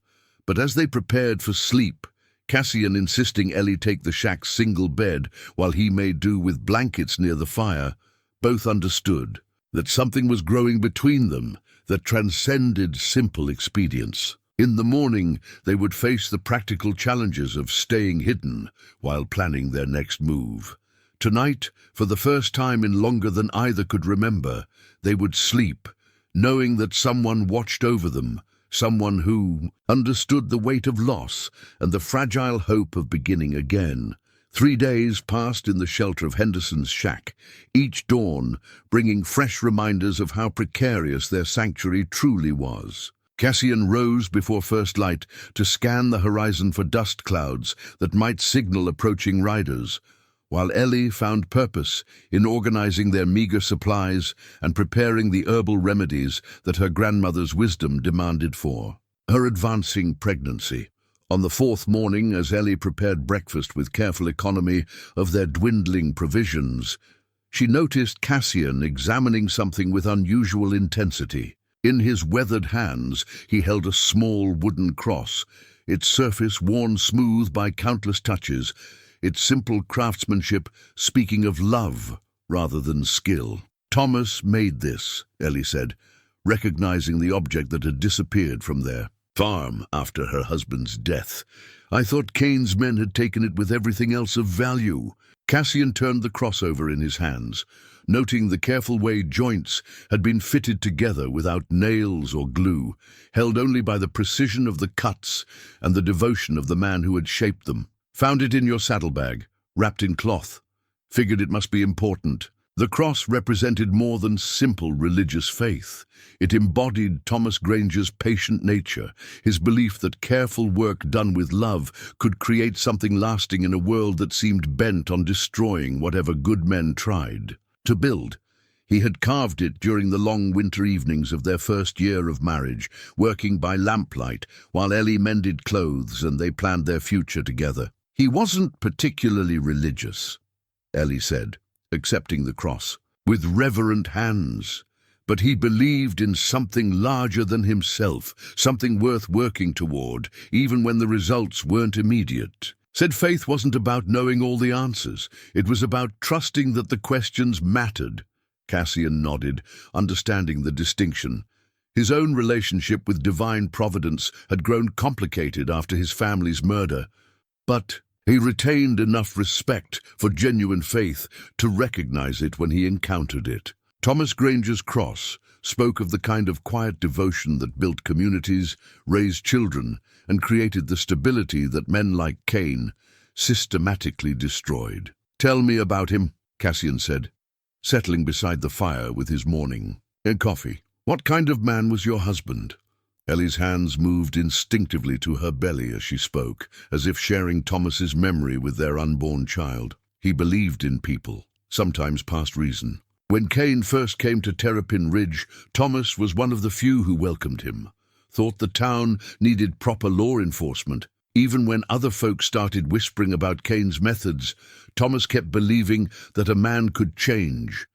But as they prepared for sleep, Cassian insisting Ellie take the shack's single bed while he made do with blankets near the fire, both understood that something was growing between them that transcended simple expedience. In the morning, they would face the practical challenges of staying hidden while planning their next move. Tonight, for the first time in longer than either could remember, they would sleep, knowing that someone watched over them, someone who understood the weight of loss and the fragile hope of beginning again. 3 days passed in the shelter of Henderson's shack, each dawn bringing fresh reminders of how precarious their sanctuary truly was. Cassian rose before first light to scan the horizon for dust clouds that might signal approaching riders, while Ellie found purpose in organizing their meager supplies and preparing the herbal remedies that her grandmother's wisdom demanded for her advancing pregnancy. On the 4th morning, as Ellie prepared breakfast with careful economy of their dwindling provisions, she noticed Cassian examining something with unusual intensity. In his weathered hands, he held a small wooden cross, its surface worn smooth by countless touches, its simple craftsmanship speaking of love rather than skill. "Thomas made this," Ellie said, recognizing the object that had disappeared from their farm after her husband's death. "I thought Kane's men had taken it with everything else of value." Cassian turned the crossover in his hands, noting the careful way joints had been fitted together without nails or glue, held only by the precision of the cuts and the devotion of the man who had shaped them. "Found it in your saddlebag, wrapped in cloth. Figured it must be important." The cross represented more than simple religious faith. It embodied Thomas Granger's patient nature, his belief that careful work done with love could create something lasting in a world that seemed bent on destroying whatever good men tried to build. He had carved it during the long winter evenings of their first year of marriage, working by lamplight while Ellie mended clothes and they planned their future together. "He wasn't particularly religious," Ellie said, accepting the cross, with reverent hands. "But he believed in something larger than himself, something worth working toward, even when the results weren't immediate. Said faith wasn't about knowing all the answers. It was about trusting that the questions mattered." Cassian nodded, understanding the distinction. His own relationship with divine providence had grown complicated after his family's murder, but he retained enough respect for genuine faith to recognize it when he encountered it. Thomas Granger's cross spoke of the kind of quiet devotion that built communities, raised children, and created the stability that men like Kane systematically destroyed. "Tell me about him," Cassian said, settling beside the fire with his morning coffee. "What kind of man was your husband?" Ellie's hands moved instinctively to her belly as she spoke, as if sharing Thomas's memory with their unborn child. "He believed in people, sometimes past reason. When Kane first came to Terrapin Ridge, Thomas was one of the few who welcomed him. Thought the town needed proper law enforcement. Even when other folks started whispering about Kane's methods, Thomas kept believing that a man could change,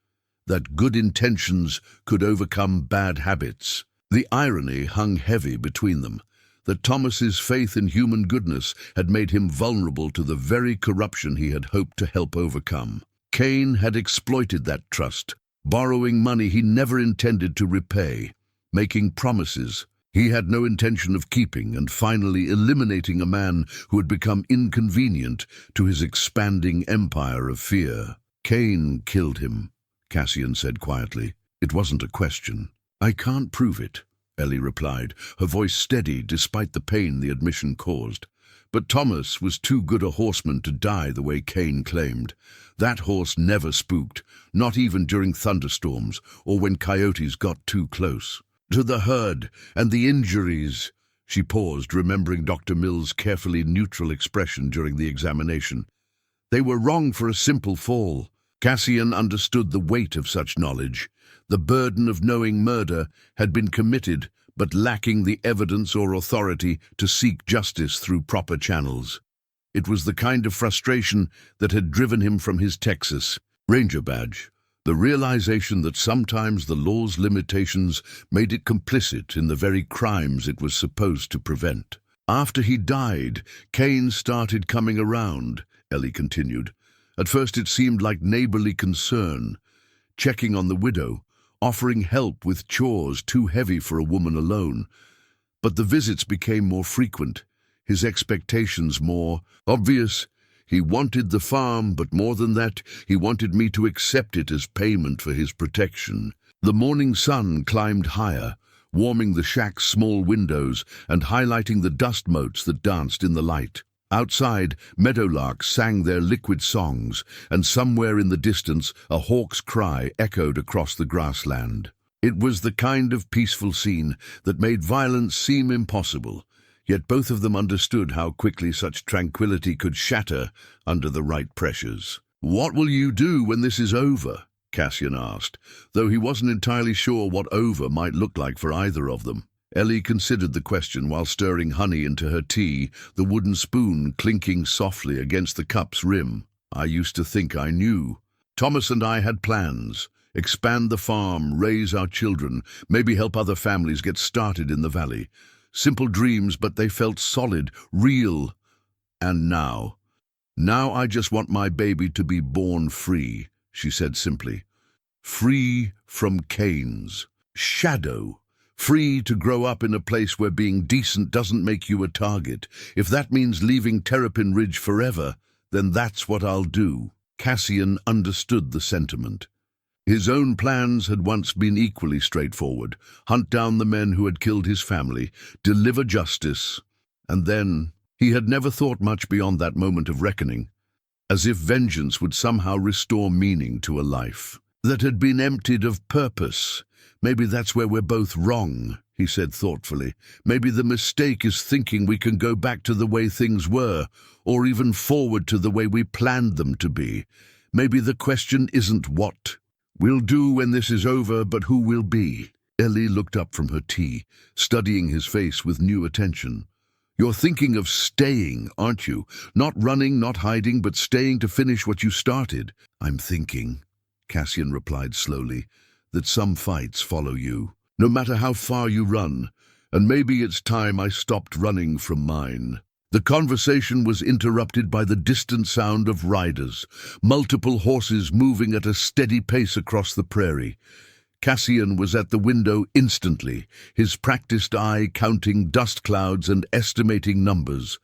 that good intentions could overcome bad habits." The irony hung heavy between them, that Thomas's faith in human goodness had made him vulnerable to the very corruption he had hoped to help overcome. Kane had exploited that trust, borrowing money he never intended to repay. making promises he had no intention of keeping, and finally eliminating a man who had become inconvenient to his expanding empire of fear. Kane killed him, Cassian said quietly. It wasn't a question. I can't prove it, Ellie replied, her voice steady despite the pain the admission caused. But Thomas was too good a horseman to die the way Kane claimed. That horse never spooked, not even during thunderstorms or when coyotes got too close. To the herd and the injuries. She paused, remembering Dr. Mill's carefully neutral expression during the examination. They were wrong for a simple fall. Cassian understood the weight of such knowledge. The burden of knowing murder had been committed, but lacking the evidence or authority to seek justice through proper channels. It was the kind of frustration that had driven him from his Texas Ranger badge. The realization that sometimes the law's limitations made it complicit in the very crimes it was supposed to prevent. After he died, Kane started coming around, Ellie continued. At first it seemed like neighborly concern, checking on the widow, offering help with chores too heavy for a woman alone. But the visits became more frequent, his expectations more obvious. He wanted the farm, but more than that, he wanted me to accept it as payment for his protection. The morning sun climbed higher, warming the shack's small windows and highlighting the dust motes that danced in the light. Outside, meadowlarks sang their liquid songs, and somewhere in the distance a hawk's cry echoed across the grassland. It was the kind of peaceful scene that made violence seem impossible. Yet both of them understood how quickly such tranquility could shatter under the right pressures. "What will you do when this is over?" Cassian asked, though he wasn't entirely sure what over might look like for either of them. Ellie considered the question while stirring honey into her tea, the wooden spoon clinking softly against the cup's rim. "I used to think I knew. Thomas and I had plans. Expand the farm, raise our children, maybe help other families get started in the valley. Simple dreams, but they felt solid, real. And now I just want my baby to be born free," she said simply. "Free from Kane's shadow. Free to grow up in a place where being decent doesn't make you a target. If that means leaving Terrapin Ridge forever, then that's what I'll do." Cassian understood the sentiment. His own plans had once been equally straightforward: hunt down the men who had killed his family, deliver justice, and then he had never thought much beyond that moment of reckoning, as if vengeance would somehow restore meaning to a life that had been emptied of purpose. "Maybe that's where we're both wrong," he said thoughtfully. "Maybe the mistake is thinking we can go back to the way things were, or even forward to the way we planned them to be. Maybe the question isn't what we'll do when this is over, but who we'll be." Ellie looked up from her tea, studying his face with new attention. "You're thinking of staying, aren't you? Not running, not hiding, but staying to finish what you started." "I'm thinking," Cassian replied slowly, "that some fights follow you, no matter how far you run, and maybe it's time I stopped running from mine." The conversation was interrupted by the distant sound of riders, multiple horses moving at a steady pace across the prairie. Cassian was at the window instantly, his practiced eye counting dust clouds and estimating numbers.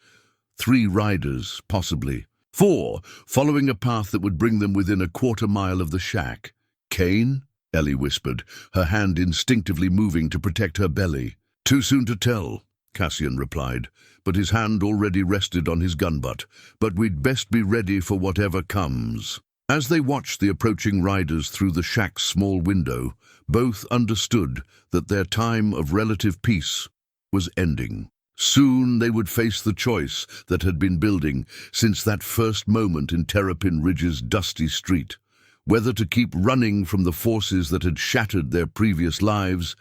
3 riders, possibly. 4, following a path that would bring them within a quarter-mile of the shack. "Kane?" Ellie whispered, her hand instinctively moving to protect her belly. "Too soon to tell," Cassian replied, but his hand already rested on his gun butt. "But we'd best be ready for whatever comes." As they watched the approaching riders through the shack's small window, both understood that their time of relative peace was ending. Soon they would face the choice that had been building since that first moment in Terrapin Ridge's dusty street, whether to keep running from the forces that had shattered their previous lives,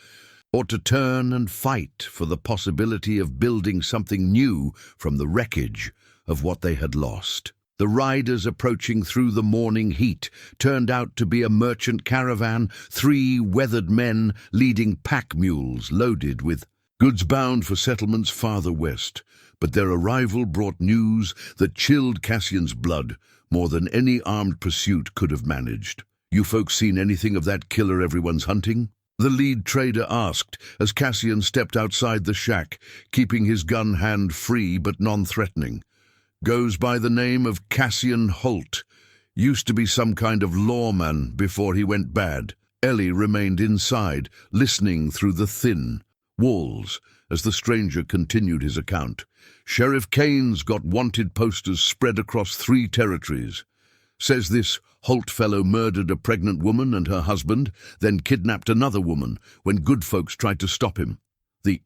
or to turn and fight for the possibility of building something new from the wreckage of what they had lost. The riders approaching through the morning heat turned out to be a merchant caravan, 3 weathered men leading pack mules loaded with goods bound for settlements farther west. But their arrival brought news that chilled Cassian's blood more than any armed pursuit could have managed. "You folks seen anything of that killer everyone's hunting?" the lead trader asked as Cassian stepped outside the shack, keeping his gun hand free but non-threatening. Goes by the name of Cassian Holt. Used to be some kind of lawman before he went bad. Ellie remained inside, listening through the thin walls as the stranger continued his account. Sheriff Kane's got wanted posters spread across 3 territories. Says this Holt fellow murdered a pregnant woman and her husband, then kidnapped another woman when good folks tried to stop him. The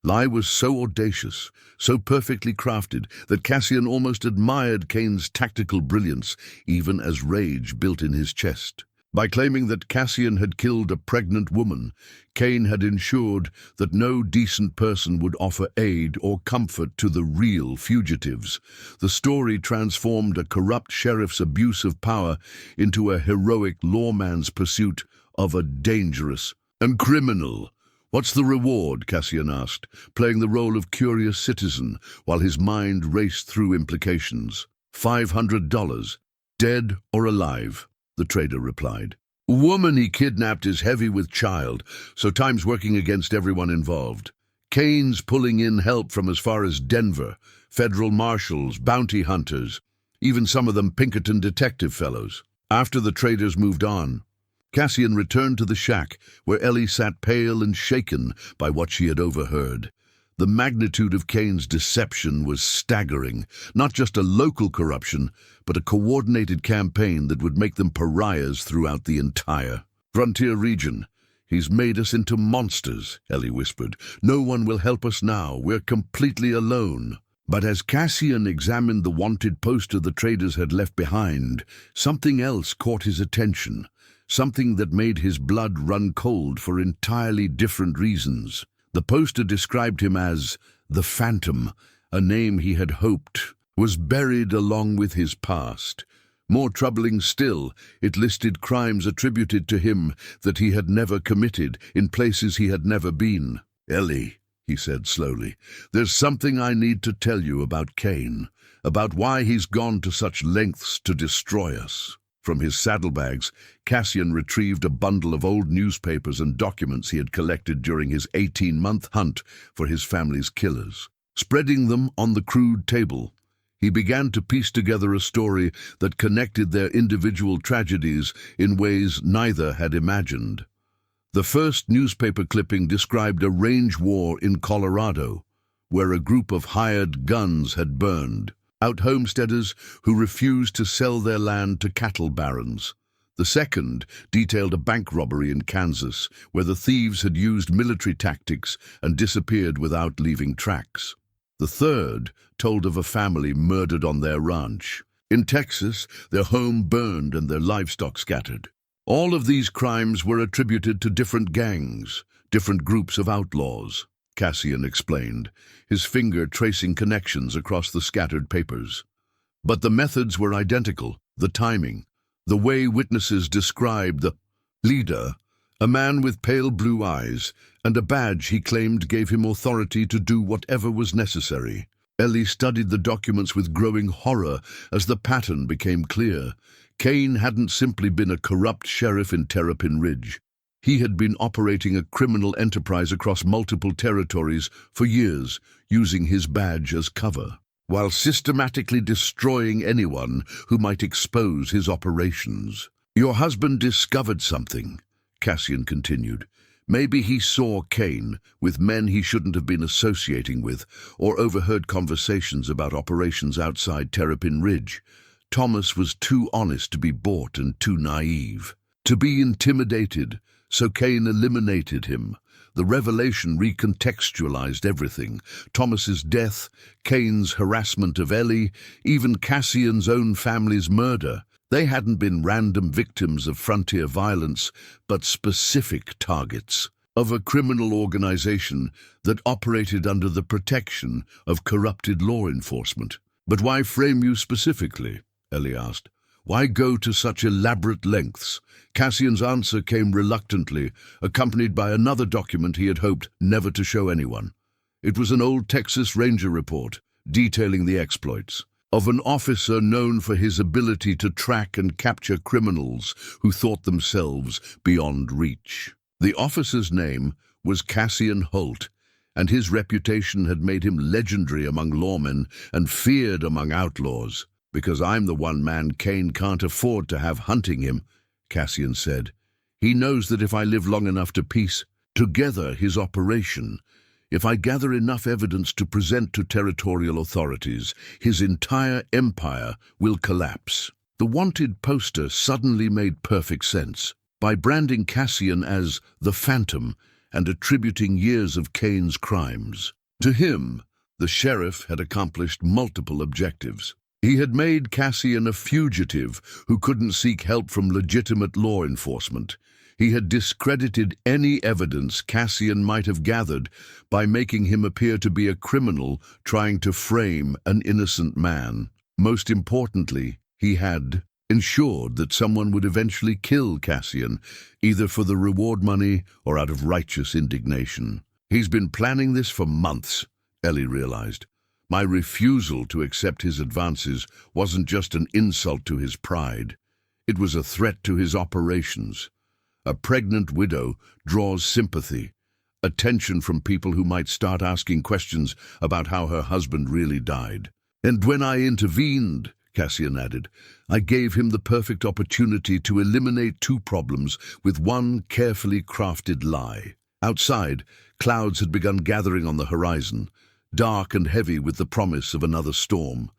lie was so audacious, so perfectly crafted, that Cassian almost admired Kane's tactical brilliance, even as rage built in his chest. By claiming that Cassian had killed a pregnant woman, Kane had ensured that no decent person would offer aid or comfort to the real fugitives. The story transformed a corrupt sheriff's abuse of power into a heroic lawman's pursuit of a dangerous and criminal. "What's the reward?" Cassian asked, playing the role of curious citizen while his mind raced through implications. $500, dead or alive, the trader replied. "Woman he kidnapped is heavy with child, so time's working against everyone involved. Kane's pulling in help from as far as Denver, federal marshals, bounty hunters, even some of them Pinkerton detective fellows." After the traders moved on, Cassian returned to the shack, where Ellie sat pale and shaken by what she had overheard. The magnitude of Kane's deception was staggering, not just a local corruption, but a coordinated campaign that would make them pariahs throughout the entire frontier region. "He's made us into monsters," Ellie whispered. "No one will help us now. We're completely alone." But as Cassian examined the wanted poster the traders had left behind, something else caught his attention. Something that made his blood run cold for entirely different reasons. The poster described him as the Phantom, a name he had hoped was buried along with his past. More troubling still, it listed crimes attributed to him that he had never committed, in places he had never been. "Ellie," he said slowly, "there's something I need to tell you about Kane, about why he's gone to such lengths to destroy us." From his saddlebags, Cassian retrieved a bundle of old newspapers and documents he had collected during his 18-month hunt for his family's killers. Spreading them on the crude table, he began to piece together a story that connected their individual tragedies in ways neither had imagined. The first newspaper clipping described a range war in Colorado, where a group of hired guns had burned out homesteaders who refused to sell their land to cattle barons. The second detailed a bank robbery in Kansas, where the thieves had used military tactics and disappeared without leaving tracks. The third told of a family murdered on their ranch. In Texas, their home burned and their livestock scattered. All of these crimes were attributed to different gangs, different groups of outlaws, Cassian explained, his finger tracing connections across the scattered papers. But the methods were identical, the timing, the way witnesses described the leader, a man with pale blue eyes, and a badge he claimed gave him authority to do whatever was necessary. Ellie studied the documents with growing horror as the pattern became clear. Kane hadn't simply been a corrupt sheriff in Terrapin Ridge. He had been operating a criminal enterprise across multiple territories for years, using his badge as cover, while systematically destroying anyone who might expose his operations. "Your husband discovered something," Cassian continued. "Maybe he saw Kane with men he shouldn't have been associating with, or overheard conversations about operations outside Terrapin Ridge. Thomas was too honest to be bought and too naive, to be intimidated, so Kane eliminated him. The revelation recontextualized everything. Thomas's death, Kane's harassment of Ellie, even Cassian's own family's murder. They hadn't been random victims of frontier violence, but specific targets of a criminal organization that operated under the protection of corrupted law enforcement." "But why frame you specifically?" Ellie asked. "Why go to such elaborate lengths?" Cassian's answer came reluctantly, accompanied by another document he had hoped never to show anyone. It was an old Texas Ranger report, detailing the exploits of an officer known for his ability to track and capture criminals who thought themselves beyond reach. The officer's name was Cassian Holt, and his reputation had made him legendary among lawmen and feared among outlaws. "Because I'm the one man Kane can't afford to have hunting him," Cassian said. "He knows that if I live long enough to piece together his operation, if I gather enough evidence to present to territorial authorities, his entire empire will collapse." The wanted poster suddenly made perfect sense. By branding Cassian as the Phantom and attributing years of Kane's crimes to him, the sheriff had accomplished multiple objectives. He had made Cassian a fugitive who couldn't seek help from legitimate law enforcement. He had discredited any evidence Cassian might have gathered by making him appear to be a criminal trying to frame an innocent man. Most importantly, he had ensured that someone would eventually kill Cassian, either for the reward money or out of righteous indignation. "He's been planning this for months," Ellie realized. "My refusal to accept his advances wasn't just an insult to his pride. It was a threat to his operations. A pregnant widow draws sympathy, attention from people who might start asking questions about how her husband really died. And when I intervened," Cassian added, "I gave him the perfect opportunity to eliminate two problems with one carefully crafted lie." Outside, clouds had begun gathering on the horizon, dark and heavy with the promise of another storm.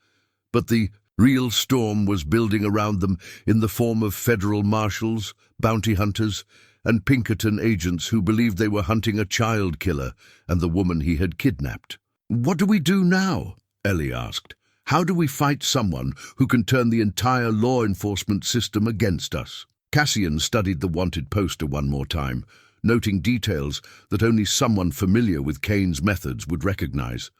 But the real storm was building around them in the form of federal marshals, bounty hunters, and Pinkerton agents who believed they were hunting a child killer and the woman he had kidnapped. "What do we do now?" Ellie asked. "How do we fight someone who can turn the entire law enforcement system against us?" Cassian studied the wanted poster one more time, noting details that only someone familiar with Kane's methods would recognize.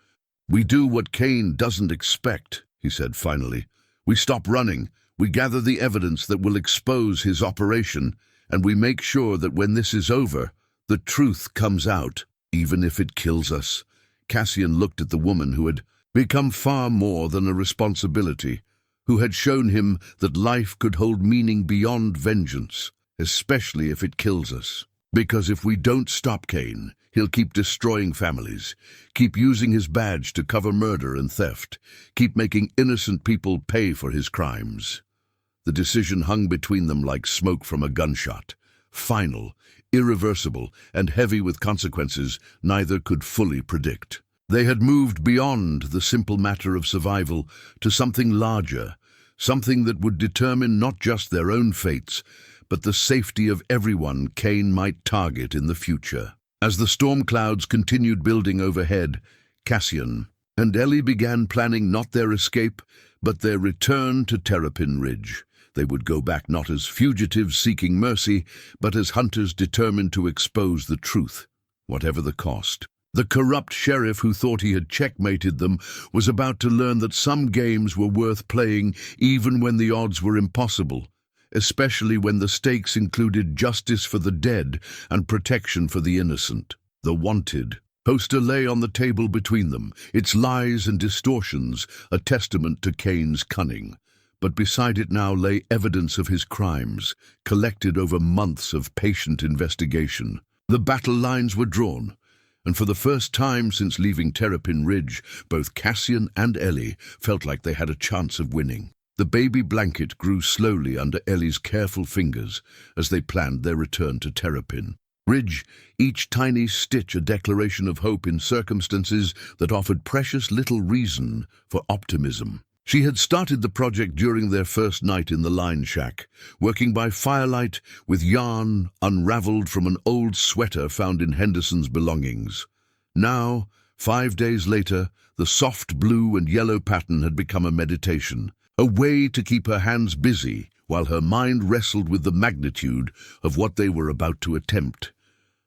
"We do what Kane doesn't expect," he said finally. "We stop running, we gather the evidence that will expose his operation, and we make sure that when this is over, the truth comes out, even if it kills us." Cassian looked at the woman who had become far more than a responsibility, who had shown him that life could hold meaning beyond vengeance, especially if it kills us. "Because if we don't stop Kane, he'll keep destroying families, keep using his badge to cover murder and theft, keep making innocent people pay for his crimes." The decision hung between them like smoke from a gunshot. Final, irreversible, and heavy with consequences neither could fully predict. They had moved beyond the simple matter of survival to something larger, something that would determine not just their own fates, but the safety of everyone Kane might target in the future. As the storm clouds continued building overhead, Cassian and Ellie began planning not their escape, but their return to Terrapin Ridge. They would go back not as fugitives seeking mercy, but as hunters determined to expose the truth, whatever the cost. The corrupt sheriff who thought he had checkmated them was about to learn that some games were worth playing even when the odds were impossible, especially when the stakes included justice for the dead and protection for the innocent. The wanted poster lay on the table between them, its lies and distortions a testament to Kane's cunning. But beside it now lay evidence of his crimes, collected over months of patient investigation. The battle lines were drawn, and for the first time since leaving Terrapin Ridge, both Cassian and Ellie felt like they had a chance of winning. The baby blanket grew slowly under Ellie's careful fingers as they planned their return to Terrapin Ridge, each tiny stitch a declaration of hope in circumstances that offered precious little reason for optimism. She had started the project during their first night in the line shack, working by firelight with yarn unraveled from an old sweater found in Henderson's belongings. Now, 5 days later, the soft blue and yellow pattern had become a meditation, a way to keep her hands busy while her mind wrestled with the magnitude of what they were about to attempt.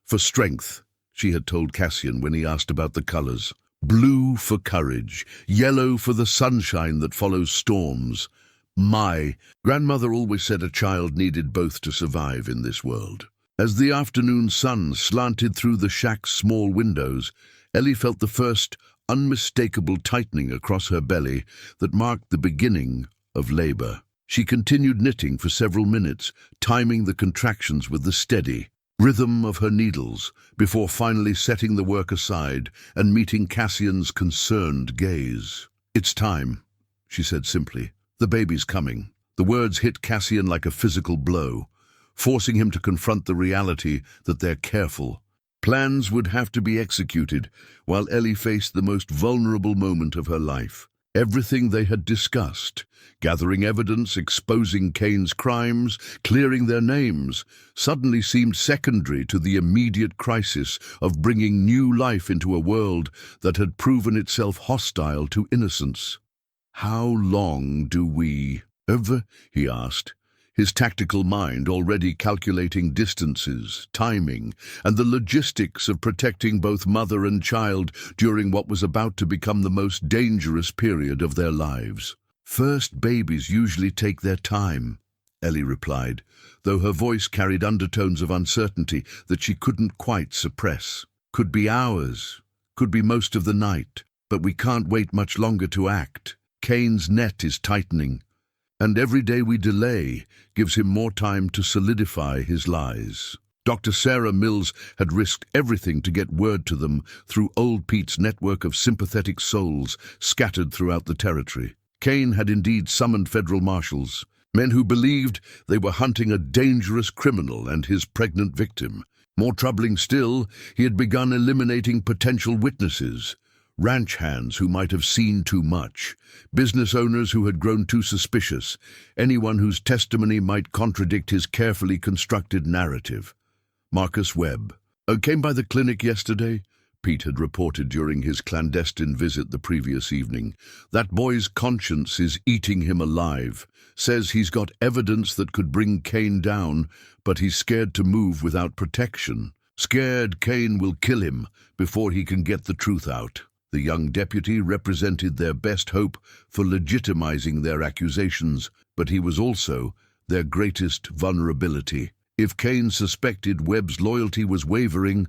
"For strength," she had told Cassian when he asked about the colors. "Blue for courage, yellow for the sunshine that follows storms. My grandmother always said a child needed both to survive in this world." As the afternoon sun slanted through the shack's small windows, Ellie felt the first unmistakable tightening across her belly that marked the beginning of labor. She continued knitting for several minutes, timing the contractions with the steady, rhythm of her needles, before finally setting the work aside and meeting Cassian's concerned gaze. "It's time," she said simply. "The baby's coming." The words hit Cassian like a physical blow, forcing him to confront the reality that they're careful. Plans would have to be executed while Ellie faced the most vulnerable moment of her life. Everything they had discussed, gathering evidence, exposing Kane's crimes, clearing their names, suddenly seemed secondary to the immediate crisis of bringing new life into a world that had proven itself hostile to innocence. "How long do we ever?" he asked, his tactical mind already calculating distances, timing, and the logistics of protecting both mother and child during what was about to become the most dangerous period of their lives. "First babies usually take their time," Ellie replied, though her voice carried undertones of uncertainty that she couldn't quite suppress. "Could be hours, could be most of the night, but we can't wait much longer to act. Kane's net is tightening, and every day we delay gives him more time to solidify his lies." Dr. Sarah Mills had risked everything to get word to them through Old Pete's network of sympathetic souls scattered throughout the territory. Kane had indeed summoned federal marshals, men who believed they were hunting a dangerous criminal and his pregnant victim. More troubling still, he had begun eliminating potential witnesses, ranch hands who might have seen too much, business owners who had grown too suspicious, anyone whose testimony might contradict his carefully constructed narrative. Marcus Webb came by the clinic yesterday, Pete had reported during his clandestine visit the previous evening. "That boy's conscience is eating him alive. Says he's got evidence that could bring Kane down, but he's scared to move without protection. Scared Kane will kill him before he can get the truth out." The young deputy represented their best hope for legitimizing their accusations, but he was also their greatest vulnerability. If Kane suspected Webb's loyalty was wavering,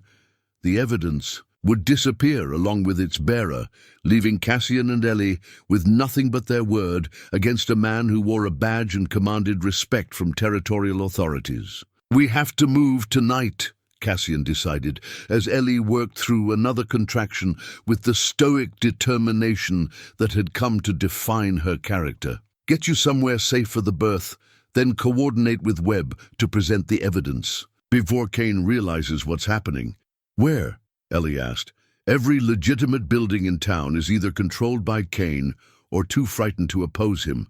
the evidence would disappear along with its bearer, leaving Cassian and Ellie with nothing but their word against a man who wore a badge and commanded respect from territorial authorities. "We have to move tonight," Cassian decided, as Ellie worked through another contraction with the stoic determination that had come to define her character. "Get you somewhere safe for the birth, then coordinate with Webb to present the evidence before Kane realizes what's happening." "Where?" Ellie asked. "Every legitimate building in town is either controlled by Kane or too frightened to oppose him.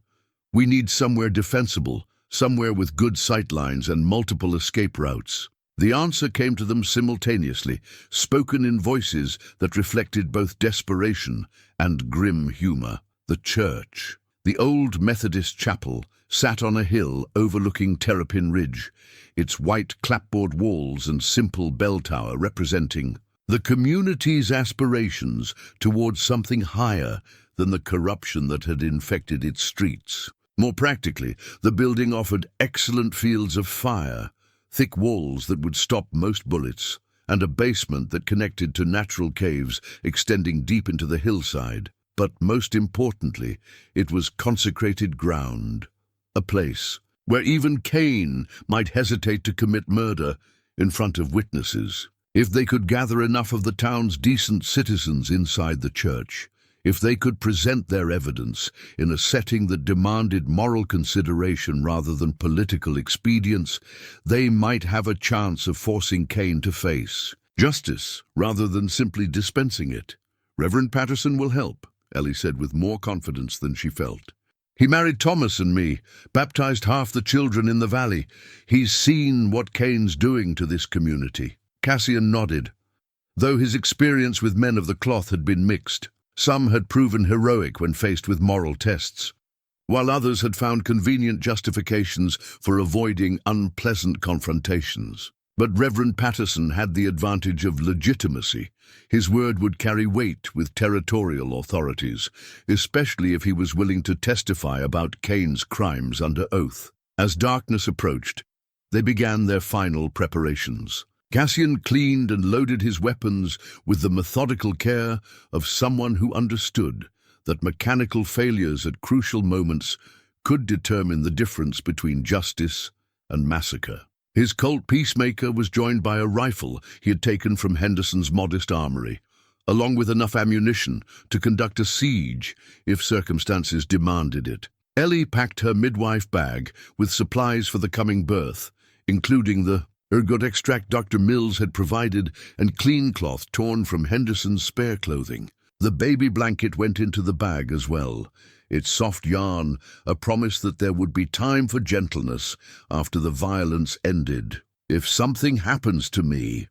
We need somewhere defensible, somewhere with good sightlines and multiple escape routes." The answer came to them simultaneously, spoken in voices that reflected both desperation and grim humor. The church. The old Methodist chapel sat on a hill overlooking Terrapin Ridge, its white clapboard walls and simple bell tower representing the community's aspirations towards something higher than the corruption that had infected its streets. More practically, the building offered excellent fields of fire, thick walls that would stop most bullets, and a basement that connected to natural caves extending deep into the hillside. But most importantly, it was consecrated ground, a place where even Kane might hesitate to commit murder in front of witnesses. If they could gather enough of the town's decent citizens inside the church, if they could present their evidence in a setting that demanded moral consideration rather than political expedience, they might have a chance of forcing Kane to face justice rather than simply dispensing it. "Reverend Patterson will help," Ellie said with more confidence than she felt. "He married Thomas and me, baptized half the children in the valley. He's seen what Kane's doing to this community." Cassian nodded, though his experience with men of the cloth had been mixed. Some had proven heroic when faced with moral tests, while others had found convenient justifications for avoiding unpleasant confrontations. But Reverend Patterson had the advantage of legitimacy. His word would carry weight with territorial authorities, especially if he was willing to testify about Kane's crimes under oath. As darkness approached, they began their final preparations. Cassian cleaned and loaded his weapons with the methodical care of someone who understood that mechanical failures at crucial moments could determine the difference between justice and massacre. His Colt Peacemaker was joined by a rifle he had taken from Henderson's modest armory, along with enough ammunition to conduct a siege if circumstances demanded it. Ellie packed her midwife bag with supplies for the coming birth, including the ergot extract Dr. Mills had provided and clean cloth torn from Henderson's spare clothing. The baby blanket went into the bag as well, its soft yarn a promise that there would be time for gentleness after the violence ended. "If something happens to me,"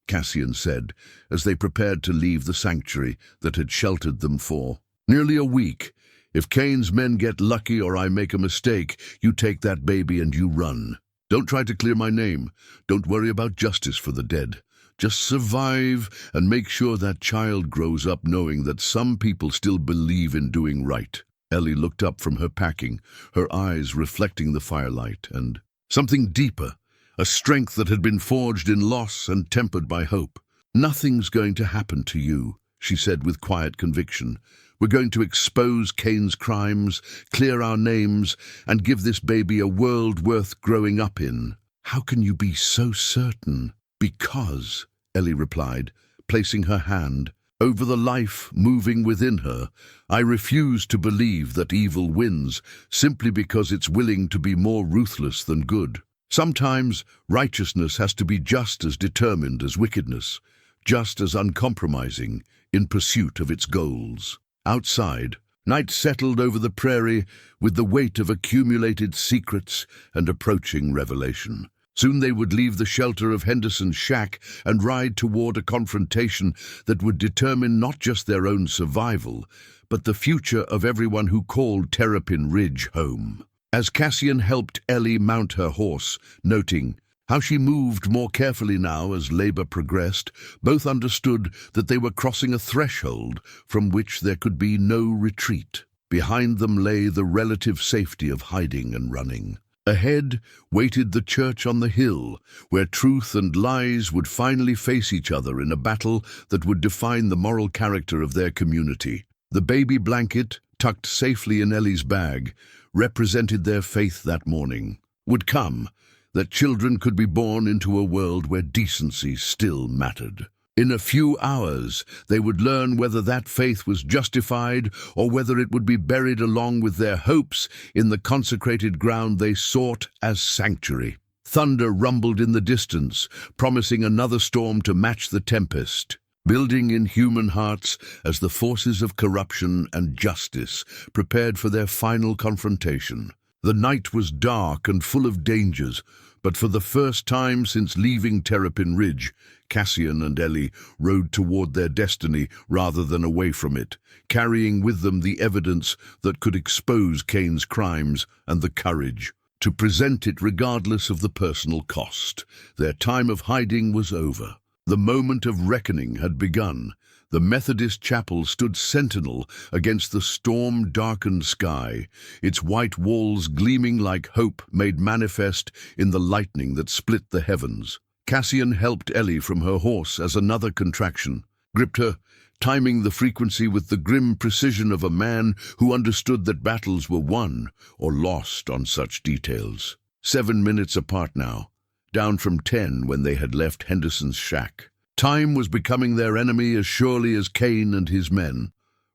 Cassian said, as they prepared to leave the sanctuary that had sheltered them for nearly a week, "if Kane's men get lucky or I make a mistake, you take that baby and you run. Don't try to clear my name. Don't worry about justice for the dead. Just survive and make sure that child grows up knowing that some people still believe in doing right." Ellie looked up from her packing, her eyes reflecting the firelight, and something deeper, a strength that had been forged in loss and tempered by hope. "Nothing's going to happen to you," she said with quiet conviction. "We're going to expose Kane's crimes, clear our names, and give this baby a world worth growing up in." "How can you be so certain?" "Because," Ellie replied, placing her hand over the life moving within her, "I refuse to believe that evil wins simply because it's willing to be more ruthless than good. Sometimes righteousness has to be just as determined as wickedness, just as uncompromising in pursuit of its goals." Outside, night settled over the prairie with the weight of accumulated secrets and approaching revelation. Soon they would leave the shelter of Henderson's shack and ride toward a confrontation that would determine not just their own survival, but the future of everyone who called Terrapin Ridge home. As Cassian helped Ellie mount her horse, noting how she moved more carefully now as labor progressed, both understood that they were crossing a threshold from which there could be no retreat. Behind them lay the relative safety of hiding and running. Ahead waited the church on the hill, where truth and lies would finally face each other in a battle that would define the moral character of their community. The baby blanket, tucked safely in Ellie's bag, represented their faith that morning. Would come, that children could be born into a world where decency still mattered. In a few hours, they would learn whether that faith was justified or whether it would be buried along with their hopes in the consecrated ground they sought as sanctuary. Thunder rumbled in the distance, promising another storm to match the tempest, building in human hearts as the forces of corruption and justice prepared for their final confrontation. The night was dark and full of dangers, but for the first time since leaving Terrapin Ridge, Cassian and Ellie rode toward their destiny rather than away from it, carrying with them the evidence that could expose Kane's crimes and the courage to present it regardless of the personal cost. Their time of hiding was over. The moment of reckoning had begun. The Methodist chapel stood sentinel against the storm-darkened sky, its white walls gleaming like hope made manifest in the lightning that split the heavens. Cassian helped Ellie from her horse as another contraction gripped her, timing the frequency with the grim precision of a man who understood that battles were won or lost on such details. 7 minutes apart now, down from 10 when they had left Henderson's shack. Time was becoming their enemy as surely as Kane and his men.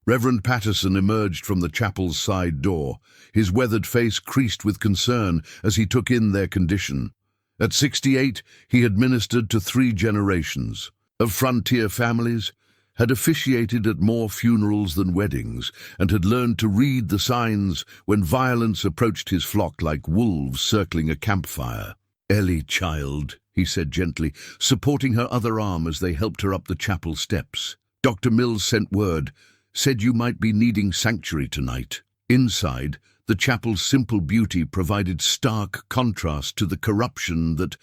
Reverend Patterson emerged from the chapel's side door, his weathered face creased with concern as he took in their condition. At 68, he had ministered to 3 generations of frontier families, had officiated at more funerals than weddings, and had learned to read the signs when violence approached his flock like wolves circling a campfire. "Ellie, child," he said gently, supporting her other arm as they helped her up the chapel steps. "Dr. Mills sent word, said you might be needing sanctuary tonight." Inside, the chapel's simple beauty provided stark contrast to the corruption that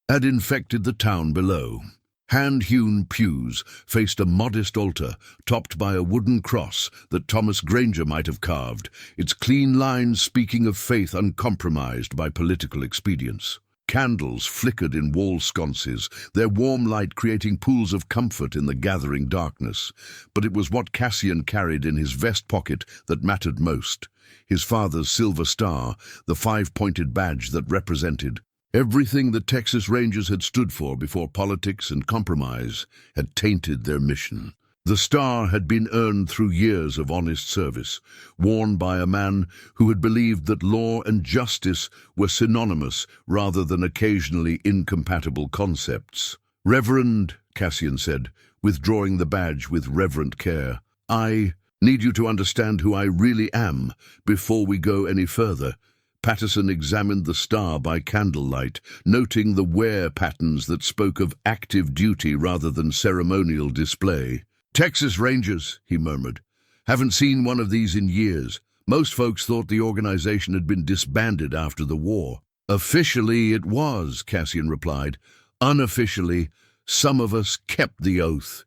had infected the town below. Hand-hewn pews faced a modest altar, topped by a wooden cross that Thomas Granger might have carved, its clean lines speaking of faith uncompromised by political expedience. Candles flickered in wall sconces, their warm light creating pools of comfort in the gathering darkness. But it was what Cassian carried in his vest pocket that mattered most. His father's silver star, the 5-pointed badge that represented Everything the Texas Rangers had stood for before politics and compromise had tainted their mission. The star had been earned through years of honest service, worn by a man who had believed that law and justice were synonymous rather than occasionally incompatible concepts. "Reverend," Cassian said, withdrawing the badge with reverent care, "I need you to understand who I really am before we go any further." Patterson examined the star by candlelight, noting the wear patterns that spoke of active duty rather than ceremonial display. "Texas Rangers," he murmured. "Haven't seen one of these in years. Most folks thought the organization had been disbanded after the war." "Officially it was," Cassian replied. "Unofficially, some of us kept the oath,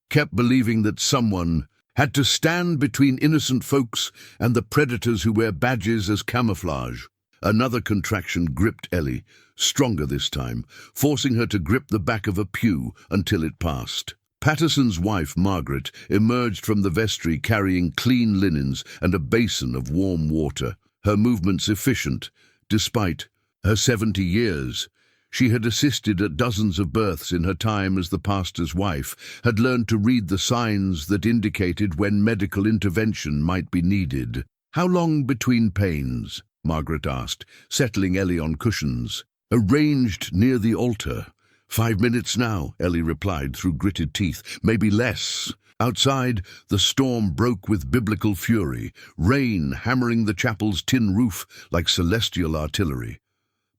kept believing that someone had to stand between innocent folks and the predators who wear badges as camouflage." Another contraction gripped Ellie, stronger this time, forcing her to grip the back of a pew until it passed. Patterson's wife, Margaret, emerged from the vestry carrying clean linens and a basin of warm water, her movements efficient, despite her 70 years. She had assisted at dozens of births in her time as the pastor's wife, had learned to read the signs that indicated when medical intervention might be needed. "How long between pains?" Margaret asked, settling Ellie on cushions. "Arranged near the altar." "5 minutes now," Ellie replied through gritted teeth. "Maybe less." Outside, the storm broke with biblical fury, rain hammering the chapel's tin roof like celestial artillery.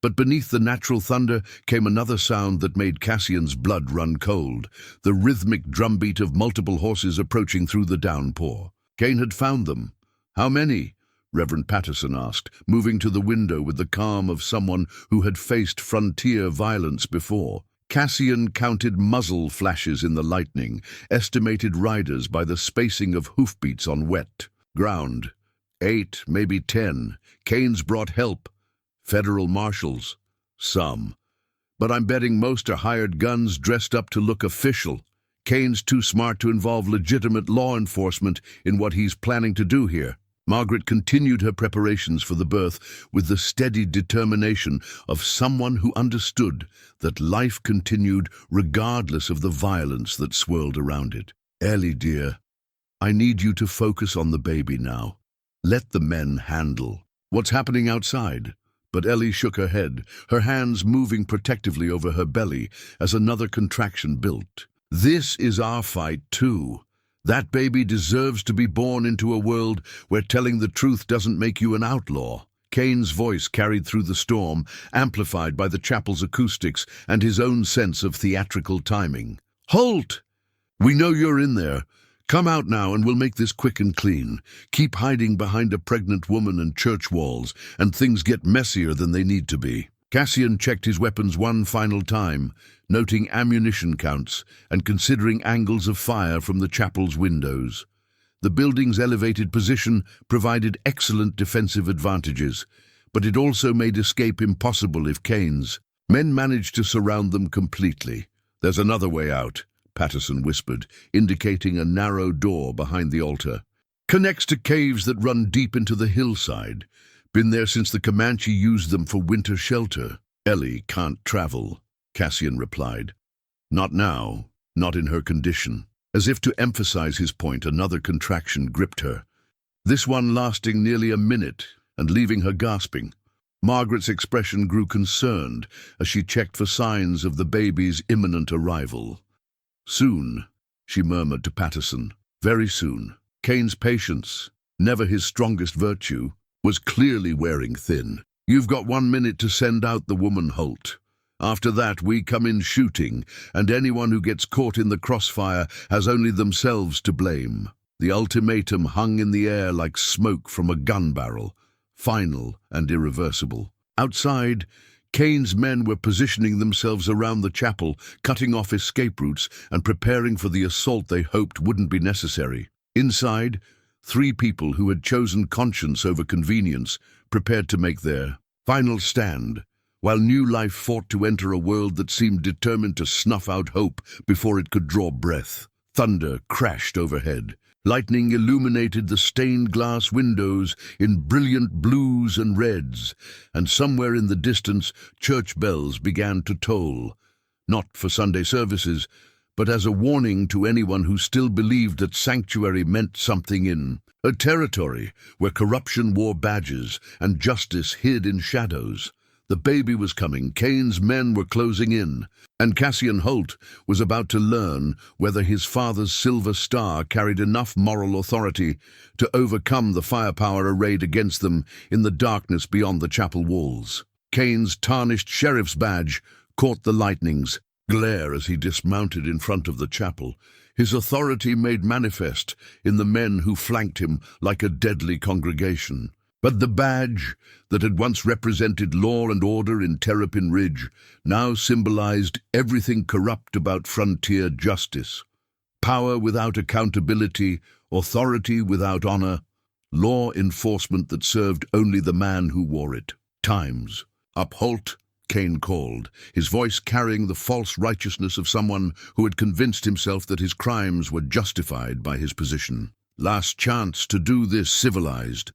But beneath the natural thunder came another sound that made Cassian's blood run cold, the rhythmic drumbeat of multiple horses approaching through the downpour. Kane had found them. "How many?" Reverend Patterson asked, moving to the window with the calm of someone who had faced frontier violence before. Cassian counted muzzle flashes in the lightning, estimated riders by the spacing of hoofbeats on wet ground. 8, maybe 10. Kane's brought help. Federal marshals. Some. But I'm betting most are hired guns dressed up to look official. Kane's too smart to involve legitimate law enforcement in what he's planning to do here. Margaret continued her preparations for the birth with the steady determination of someone who understood that life continued regardless of the violence that swirled around it. "Ellie, dear, I need you to focus on the baby now. Let the men handle what's happening outside." But Ellie shook her head, her hands moving protectively over her belly as another contraction built. "This is our fight, too. That baby deserves to be born into a world where telling the truth doesn't make you an outlaw." Kane's voice carried through the storm, amplified by the chapel's acoustics and his own sense of theatrical timing. "Holt! We know you're in there. Come out now and we'll make this quick and clean. Keep hiding behind a pregnant woman and church walls, and things get messier than they need to be." Cassian checked his weapons one final time, noting ammunition counts and considering angles of fire from the chapel's windows. The building's elevated position provided excellent defensive advantages, but it also made escape impossible if Kane's men managed to surround them completely. "There's another way out," Patterson whispered, indicating a narrow door behind the altar. "Connects to caves that run deep into the hillside. Been there since the Comanche used them for winter shelter." "Ellie can't travel," Cassian replied. "Not now, not in her condition." As if to emphasize his point, another contraction gripped her, this one lasting nearly a minute and leaving her gasping. Margaret's expression grew concerned as she checked for signs of the baby's imminent arrival. "Soon," she murmured to Patterson. "Very soon." Kane's patience, never his strongest virtue, was clearly wearing thin. "You've got 1 minute to send out the woman, Holt. After that, we come in shooting, and anyone who gets caught in the crossfire has only themselves to blame." The ultimatum hung in the air like smoke from a gun barrel, final and irreversible. Outside, Kane's men were positioning themselves around the chapel, cutting off escape routes and preparing for the assault they hoped wouldn't be necessary. Inside, 3 people who had chosen conscience over convenience prepared to make their final stand, while new life fought to enter a world that seemed determined to snuff out hope before it could draw breath. Thunder crashed overhead, Lightning illuminated the stained glass windows in brilliant blues and reds, and somewhere in the distance church bells began to toll, not for Sunday services, but as a warning to anyone who still believed that sanctuary meant something in a territory where corruption wore badges and justice hid in shadows. The baby was coming, Kane's men were closing in, and Cassian Holt was about to learn whether his father's silver star carried enough moral authority to overcome the firepower arrayed against them in the darkness beyond the chapel walls. Kane's tarnished sheriff's badge caught the lightning's glare as he dismounted in front of the chapel, his authority made manifest in the men who flanked him like a deadly congregation. But the badge that had once represented law and order in Terrapin Ridge now symbolized everything corrupt about frontier justice. Power without accountability, authority without honor, law enforcement that served only the man who wore it. Times. Up, Holt, Kane called, his voice carrying the false righteousness of someone who had convinced himself that his crimes were justified by his position. Last chance to do this civilized.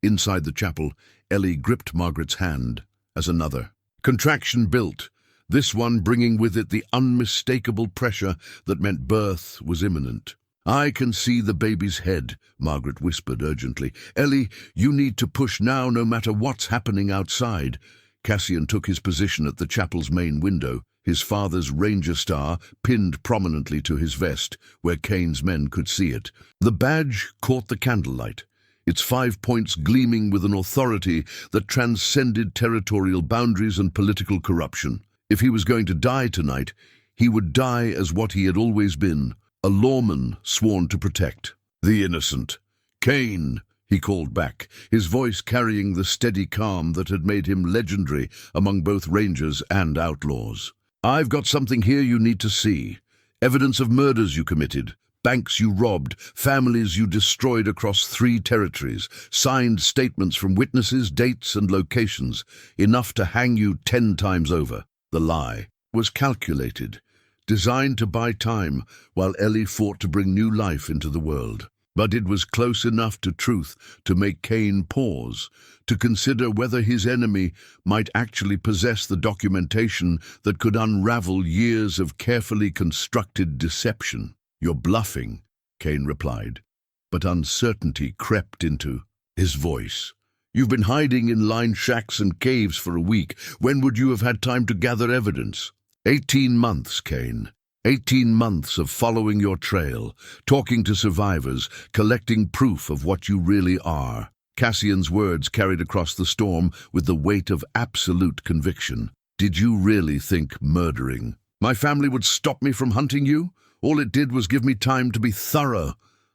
Inside the chapel, Ellie gripped Margaret's hand as another. Contraction built, this one bringing with it the unmistakable pressure that meant birth was imminent. "I can see the baby's head," Margaret whispered urgently. "Ellie, you need to push now no matter what's happening outside." Cassian took his position at the chapel's main window, his father's ranger star pinned prominently to his vest, where Kane's men could see it. The badge caught the candlelight, its 5 points gleaming with an authority that transcended territorial boundaries and political corruption. If he was going to die tonight, he would die as what he had always been, a lawman sworn to protect the innocent. "Kane," he called back, his voice carrying the steady calm that had made him legendary among both rangers and outlaws. "I've got something here you need to see. Evidence of murders you committed, banks you robbed, families you destroyed across 3 territories, signed statements from witnesses, dates and locations, enough to hang you 10 times over." The lie was calculated, designed to buy time while Ellie fought to bring new life into the world. But it was close enough to truth to make Kane pause, to consider whether his enemy might actually possess the documentation that could unravel years of carefully constructed deception. "You're bluffing," Kane replied, but uncertainty crept into his voice. "You've been hiding in lined shacks and caves for a week. When would you have had time to gather evidence?" 18 months, Kane. 18 months of following your trail, talking to survivors, collecting proof of what you really are. Cassian's words carried across the storm with the weight of absolute conviction. "Did you really think murdering my family would stop me from hunting you? All it did was give me time to be thorough."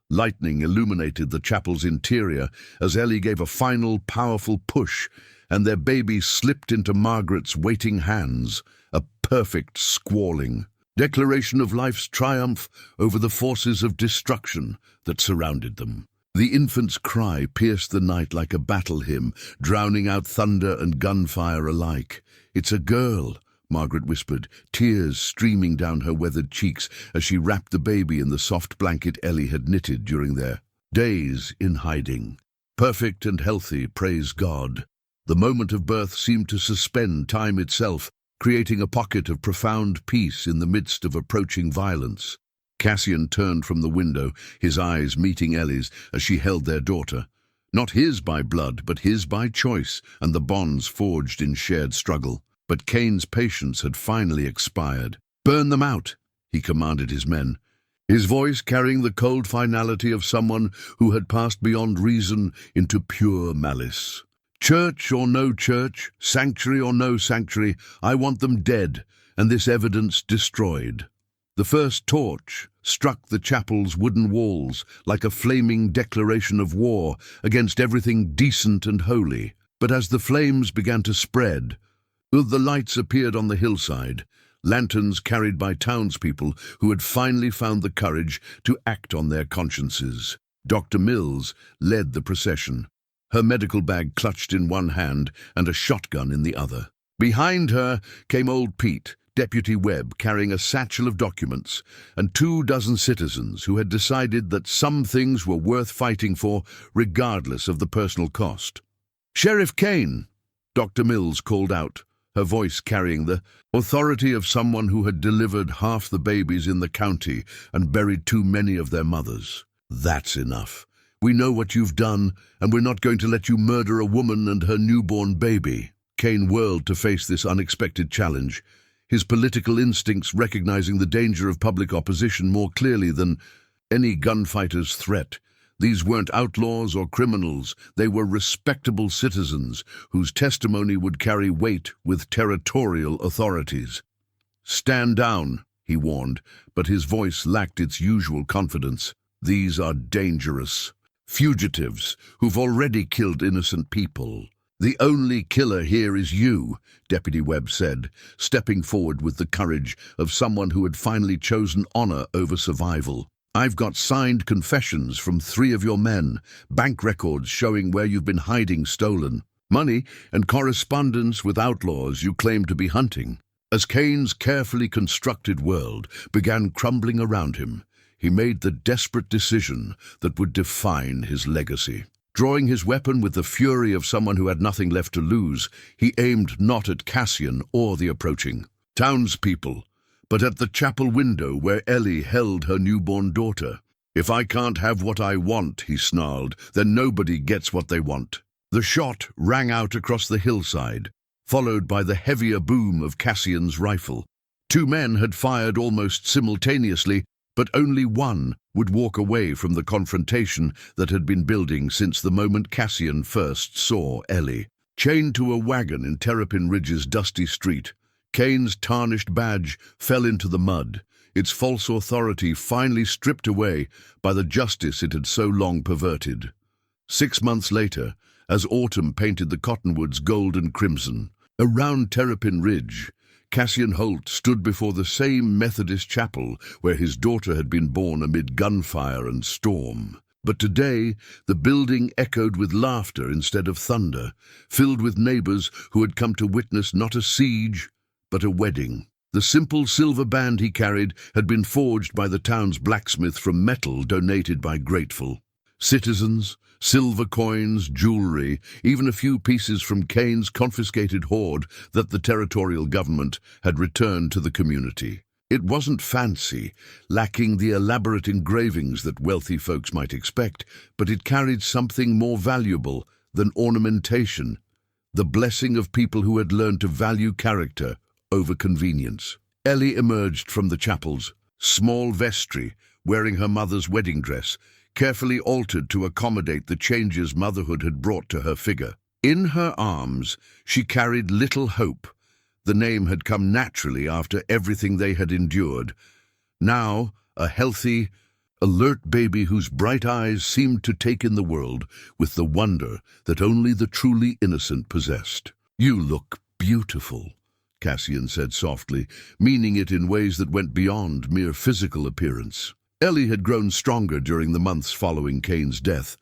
Lightning illuminated the chapel's interior as Ellie gave a final, powerful push, and their baby slipped into Margaret's waiting hands, a perfect squalling declaration of life's triumph over the forces of destruction that surrounded them. The infant's cry pierced the night like a battle hymn, drowning out thunder and gunfire alike. "It's a girl," Margaret whispered, tears streaming down her weathered cheeks as she wrapped the baby in the soft blanket Ellie had knitted during their days in hiding. Perfect and healthy, praise God. The moment of birth seemed to suspend time itself, creating a pocket of profound peace in the midst of approaching violence. Cassian turned from the window, his eyes meeting Ellie's as she held their daughter. Not his by blood, but his by choice, and the bonds forged in shared struggle. But Kane's patience had finally expired. "Burn them out," he commanded his men, his voice carrying the cold finality of someone who had passed beyond reason into pure malice. "Church or no church, sanctuary or no sanctuary, I want them dead, and this evidence destroyed." The first torch struck the chapel's wooden walls like a flaming declaration of war against everything decent and holy. But as the flames began to spread, the lights appeared on the hillside, lanterns carried by townspeople who had finally found the courage to act on their consciences. Dr. Mills led the procession, her medical bag clutched in one hand and a shotgun in the other. Behind her came old Pete, Deputy Webb carrying a satchel of documents, and 24 citizens who had decided that some things were worth fighting for regardless of the personal cost. "Sheriff Kane," Dr. Mills called out, her voice carrying the authority of someone who had delivered half the babies in the county and buried too many of their mothers. "That's enough. We know what you've done, and we're not going to let you murder a woman and her newborn baby." Kane whirled to face this unexpected challenge, his political instincts recognizing the danger of public opposition more clearly than any gunfighter's threat. These weren't outlaws or criminals, they were respectable citizens whose testimony would carry weight with territorial authorities. "Stand down," he warned, but his voice lacked its usual confidence. "These are dangerous fugitives who've already killed innocent people. The only killer here is you," Deputy Webb said, stepping forward with the courage of someone who had finally chosen honor over survival. "I've got signed confessions from 3 of your men, bank records showing where you've been hiding stolen money, and correspondence with outlaws you claim to be hunting." As Kane's carefully constructed world began crumbling around him, he made the desperate decision that would define his legacy. Drawing his weapon with the fury of someone who had nothing left to lose, he aimed not at Cassian or the approaching townspeople, but at the chapel window where Ellie held her newborn daughter. "If I can't have what I want," he snarled, "then nobody gets what they want." The shot rang out across the hillside, followed by the heavier boom of Cassian's rifle. 2 men had fired almost simultaneously, but only one would walk away from the confrontation that had been building since the moment Cassian first saw Ellie. Chained to a wagon in Terrapin Ridge's dusty street, Kane's tarnished badge fell into the mud, its false authority finally stripped away by the justice it had so long perverted. 6 months later, as autumn painted the cottonwoods gold and crimson, around Terrapin Ridge, Cassian Holt stood before the same Methodist chapel where his daughter had been born amid gunfire and storm. But today, the building echoed with laughter instead of thunder, filled with neighbors who had come to witness not a siege, but a wedding. The simple silver band he carried had been forged by the town's blacksmith from metal donated by grateful citizens. Silver coins, jewelry, even a few pieces from Kane's confiscated hoard that the territorial government had returned to the community. It wasn't fancy, lacking the elaborate engravings that wealthy folks might expect, but it carried something more valuable than ornamentation, the blessing of people who had learned to value character over convenience. Ellie emerged from the chapel's small vestry, wearing her mother's wedding dress, carefully altered to accommodate the changes motherhood had brought to her figure. In her arms, she carried little Hope. The name had come naturally after everything they had endured. Now, a healthy, alert baby whose bright eyes seemed to take in the world with the wonder that only the truly innocent possessed. "You look beautiful," Cassian said softly, meaning it in ways that went beyond mere physical appearance. Ellie had grown stronger during the months following Kane's death,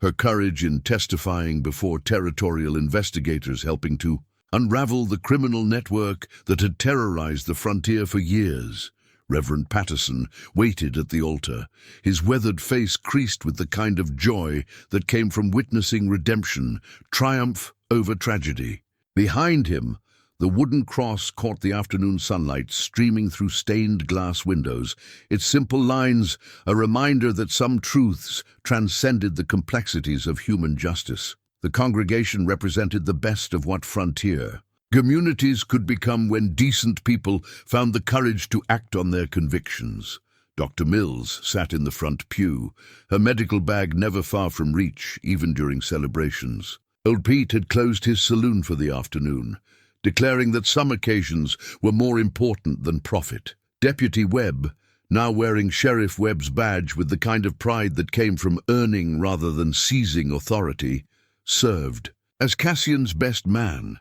her courage in testifying before territorial investigators helping to unravel the criminal network that had terrorized the frontier for years. Reverend Patterson waited at the altar, his weathered face creased with the kind of joy that came from witnessing redemption, triumph over tragedy. Behind him, the wooden cross caught the afternoon sunlight streaming through stained glass windows, its simple lines a reminder that some truths transcended the complexities of human justice. The congregation represented the best of what frontier communities could become when decent people found the courage to act on their convictions. Dr. Mills sat in the front pew, her medical bag never far from reach, even during celebrations. Old Pete had closed his saloon for the afternoon, declaring that some occasions were more important than profit. Deputy Webb, now wearing Sheriff Webb's badge with the kind of pride that came from earning rather than seizing authority, served as Cassian's best man,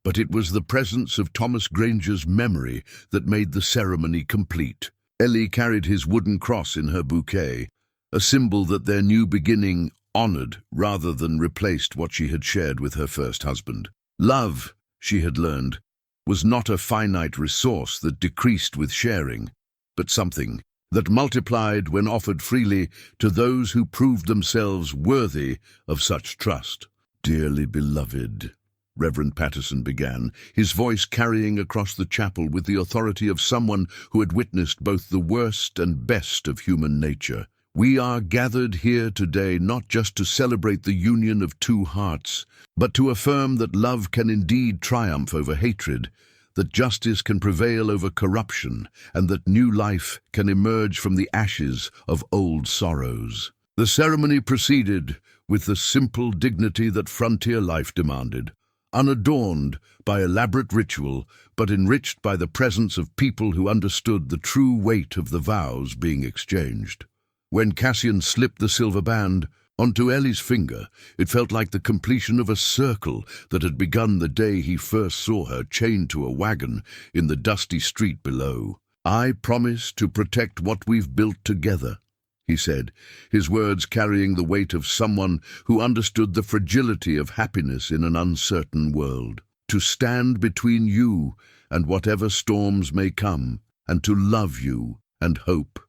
but it was the presence of Thomas Granger's memory that made the ceremony complete. Ellie carried his wooden cross in her bouquet, a symbol that their new beginning honored rather than replaced what she had shared with her first husband. Love, she had learned, was not a finite resource that decreased with sharing, but something that multiplied when offered freely to those who proved themselves worthy of such trust. "Dearly beloved," Reverend Patterson began, his voice carrying across the chapel with the authority of someone who had witnessed both the worst and best of human nature. "We are gathered here today not just to celebrate the union of two hearts, but to affirm that love can indeed triumph over hatred, that justice can prevail over corruption, and that new life can emerge from the ashes of old sorrows." The ceremony proceeded with the simple dignity that frontier life demanded, unadorned by elaborate ritual, but enriched by the presence of people who understood the true weight of the vows being exchanged. When Cassian slipped the silver band onto Ellie's finger, it felt like the completion of a circle that had begun the day he first saw her chained to a wagon in the dusty street below. "I promise to protect what we've built together," he said, his words carrying the weight of someone who understood the fragility of happiness in an uncertain world. "To stand between you and whatever storms may come, and to love you and hope,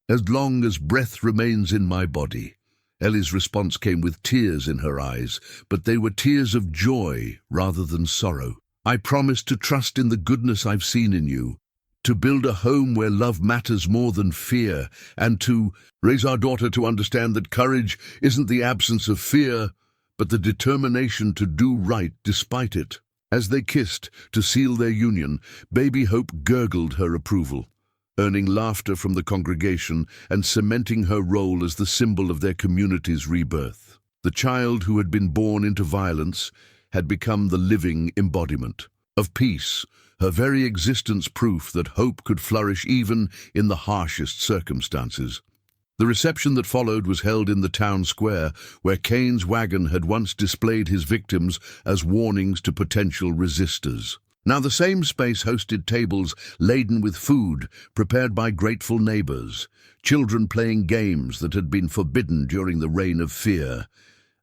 as long as breath remains in my body." Ellie's response came with tears in her eyes, but they were tears of joy rather than sorrow. "I promise to trust in the goodness I've seen in you, to build a home where love matters more than fear, and to raise our daughter to understand that courage isn't the absence of fear, but the determination to do right despite it." As they kissed to seal their union, baby Hope gurgled her approval, earning laughter from the congregation and cementing her role as the symbol of their community's rebirth. The child who had been born into violence had become the living embodiment of peace, her very existence proof that hope could flourish even in the harshest circumstances. The reception that followed was held in the town square, where Kane's wagon had once displayed his victims as warnings to potential resistors. Now the same space hosted tables laden with food prepared by grateful neighbors, children playing games that had been forbidden during the reign of fear,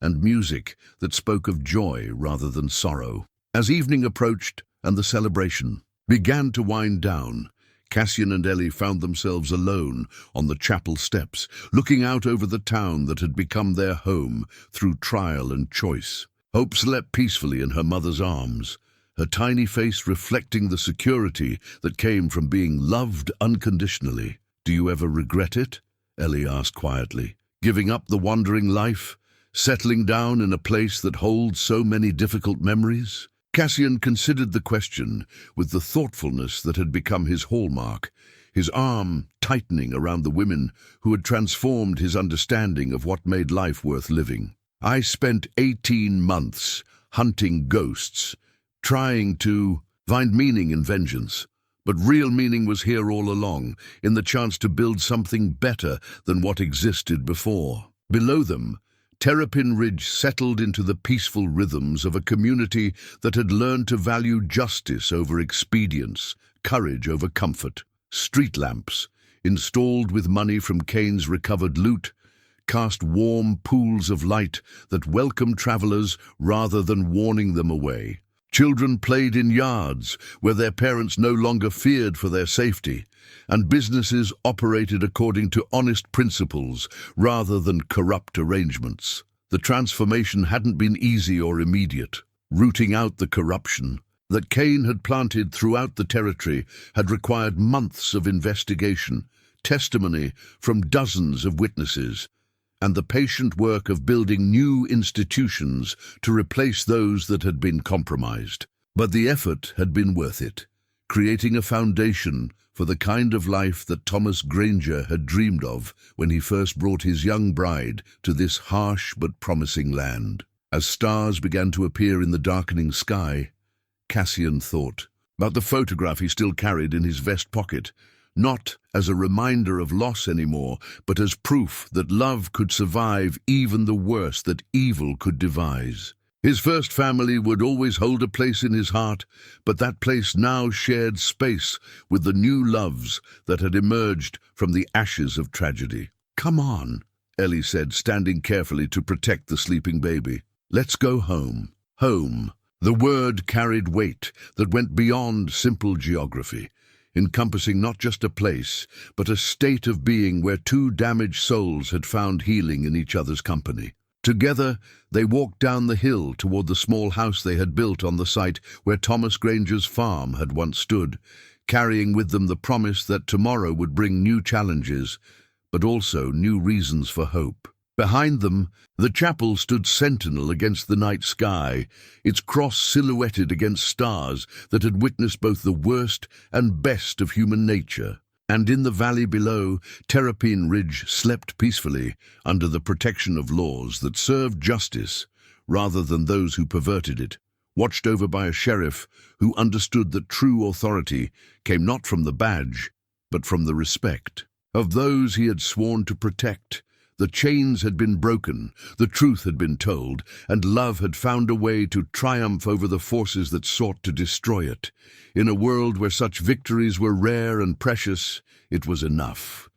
and music that spoke of joy rather than sorrow. As evening approached and the celebration began to wind down, Cassian and Ellie found themselves alone on the chapel steps, looking out over the town that had become their home through trial and choice. Hope slept peacefully in her mother's arms, her tiny face reflecting the security that came from being loved unconditionally. "Do you ever regret it?" Ellie asked quietly. "Giving up the wandering life? Settling down in a place that holds so many difficult memories?" Cassian considered the question with the thoughtfulness that had become his hallmark, his arm tightening around the women who had transformed his understanding of what made life worth living. "I spent 18 months hunting ghosts, trying to find meaning in vengeance. But real meaning was here all along, in the chance to build something better than what existed before." Below them, Terrapin Ridge settled into the peaceful rhythms of a community that had learned to value justice over expedience, courage over comfort. Street lamps, installed with money from Kane's recovered loot, cast warm pools of light that welcomed travelers rather than warning them away. Children played in yards where their parents no longer feared for their safety, and businesses operated according to honest principles rather than corrupt arrangements. The transformation hadn't been easy or immediate. Rooting out the corruption that Kane had planted throughout the territory had required months of investigation, testimony from dozens of witnesses, and the patient work of building new institutions to replace those that had been compromised. But the effort had been worth it, creating a foundation for the kind of life that Thomas Granger had dreamed of when he first brought his young bride to this harsh but promising land. As stars began to appear in the darkening sky, Cassian thought about the photograph he still carried in his vest pocket, not as a reminder of loss anymore, but as proof that love could survive even the worst that evil could devise. His first family would always hold a place in his heart, but that place now shared space with the new loves that had emerged from the ashes of tragedy. "Come on," Ellie said, standing carefully to protect the sleeping baby. "Let's go home." Home The word carried weight that went beyond simple geography, encompassing not just a place, but a state of being where two damaged souls had found healing in each other's company. Together, they walked down the hill toward the small house they had built on the site where Thomas Granger's farm had once stood, carrying with them the promise that tomorrow would bring new challenges, but also new reasons for hope. Behind them, the chapel stood sentinel against the night sky, its cross silhouetted against stars that had witnessed both the worst and best of human nature. And in the valley below, Terrapin Ridge slept peacefully under the protection of laws that served justice rather than those who perverted it, watched over by a sheriff who understood that true authority came not from the badge, but from the respect of those he had sworn to protect. The chains had been broken, the truth had been told, and love had found a way to triumph over the forces that sought to destroy it. In a world where such victories were rare and precious, it was enough.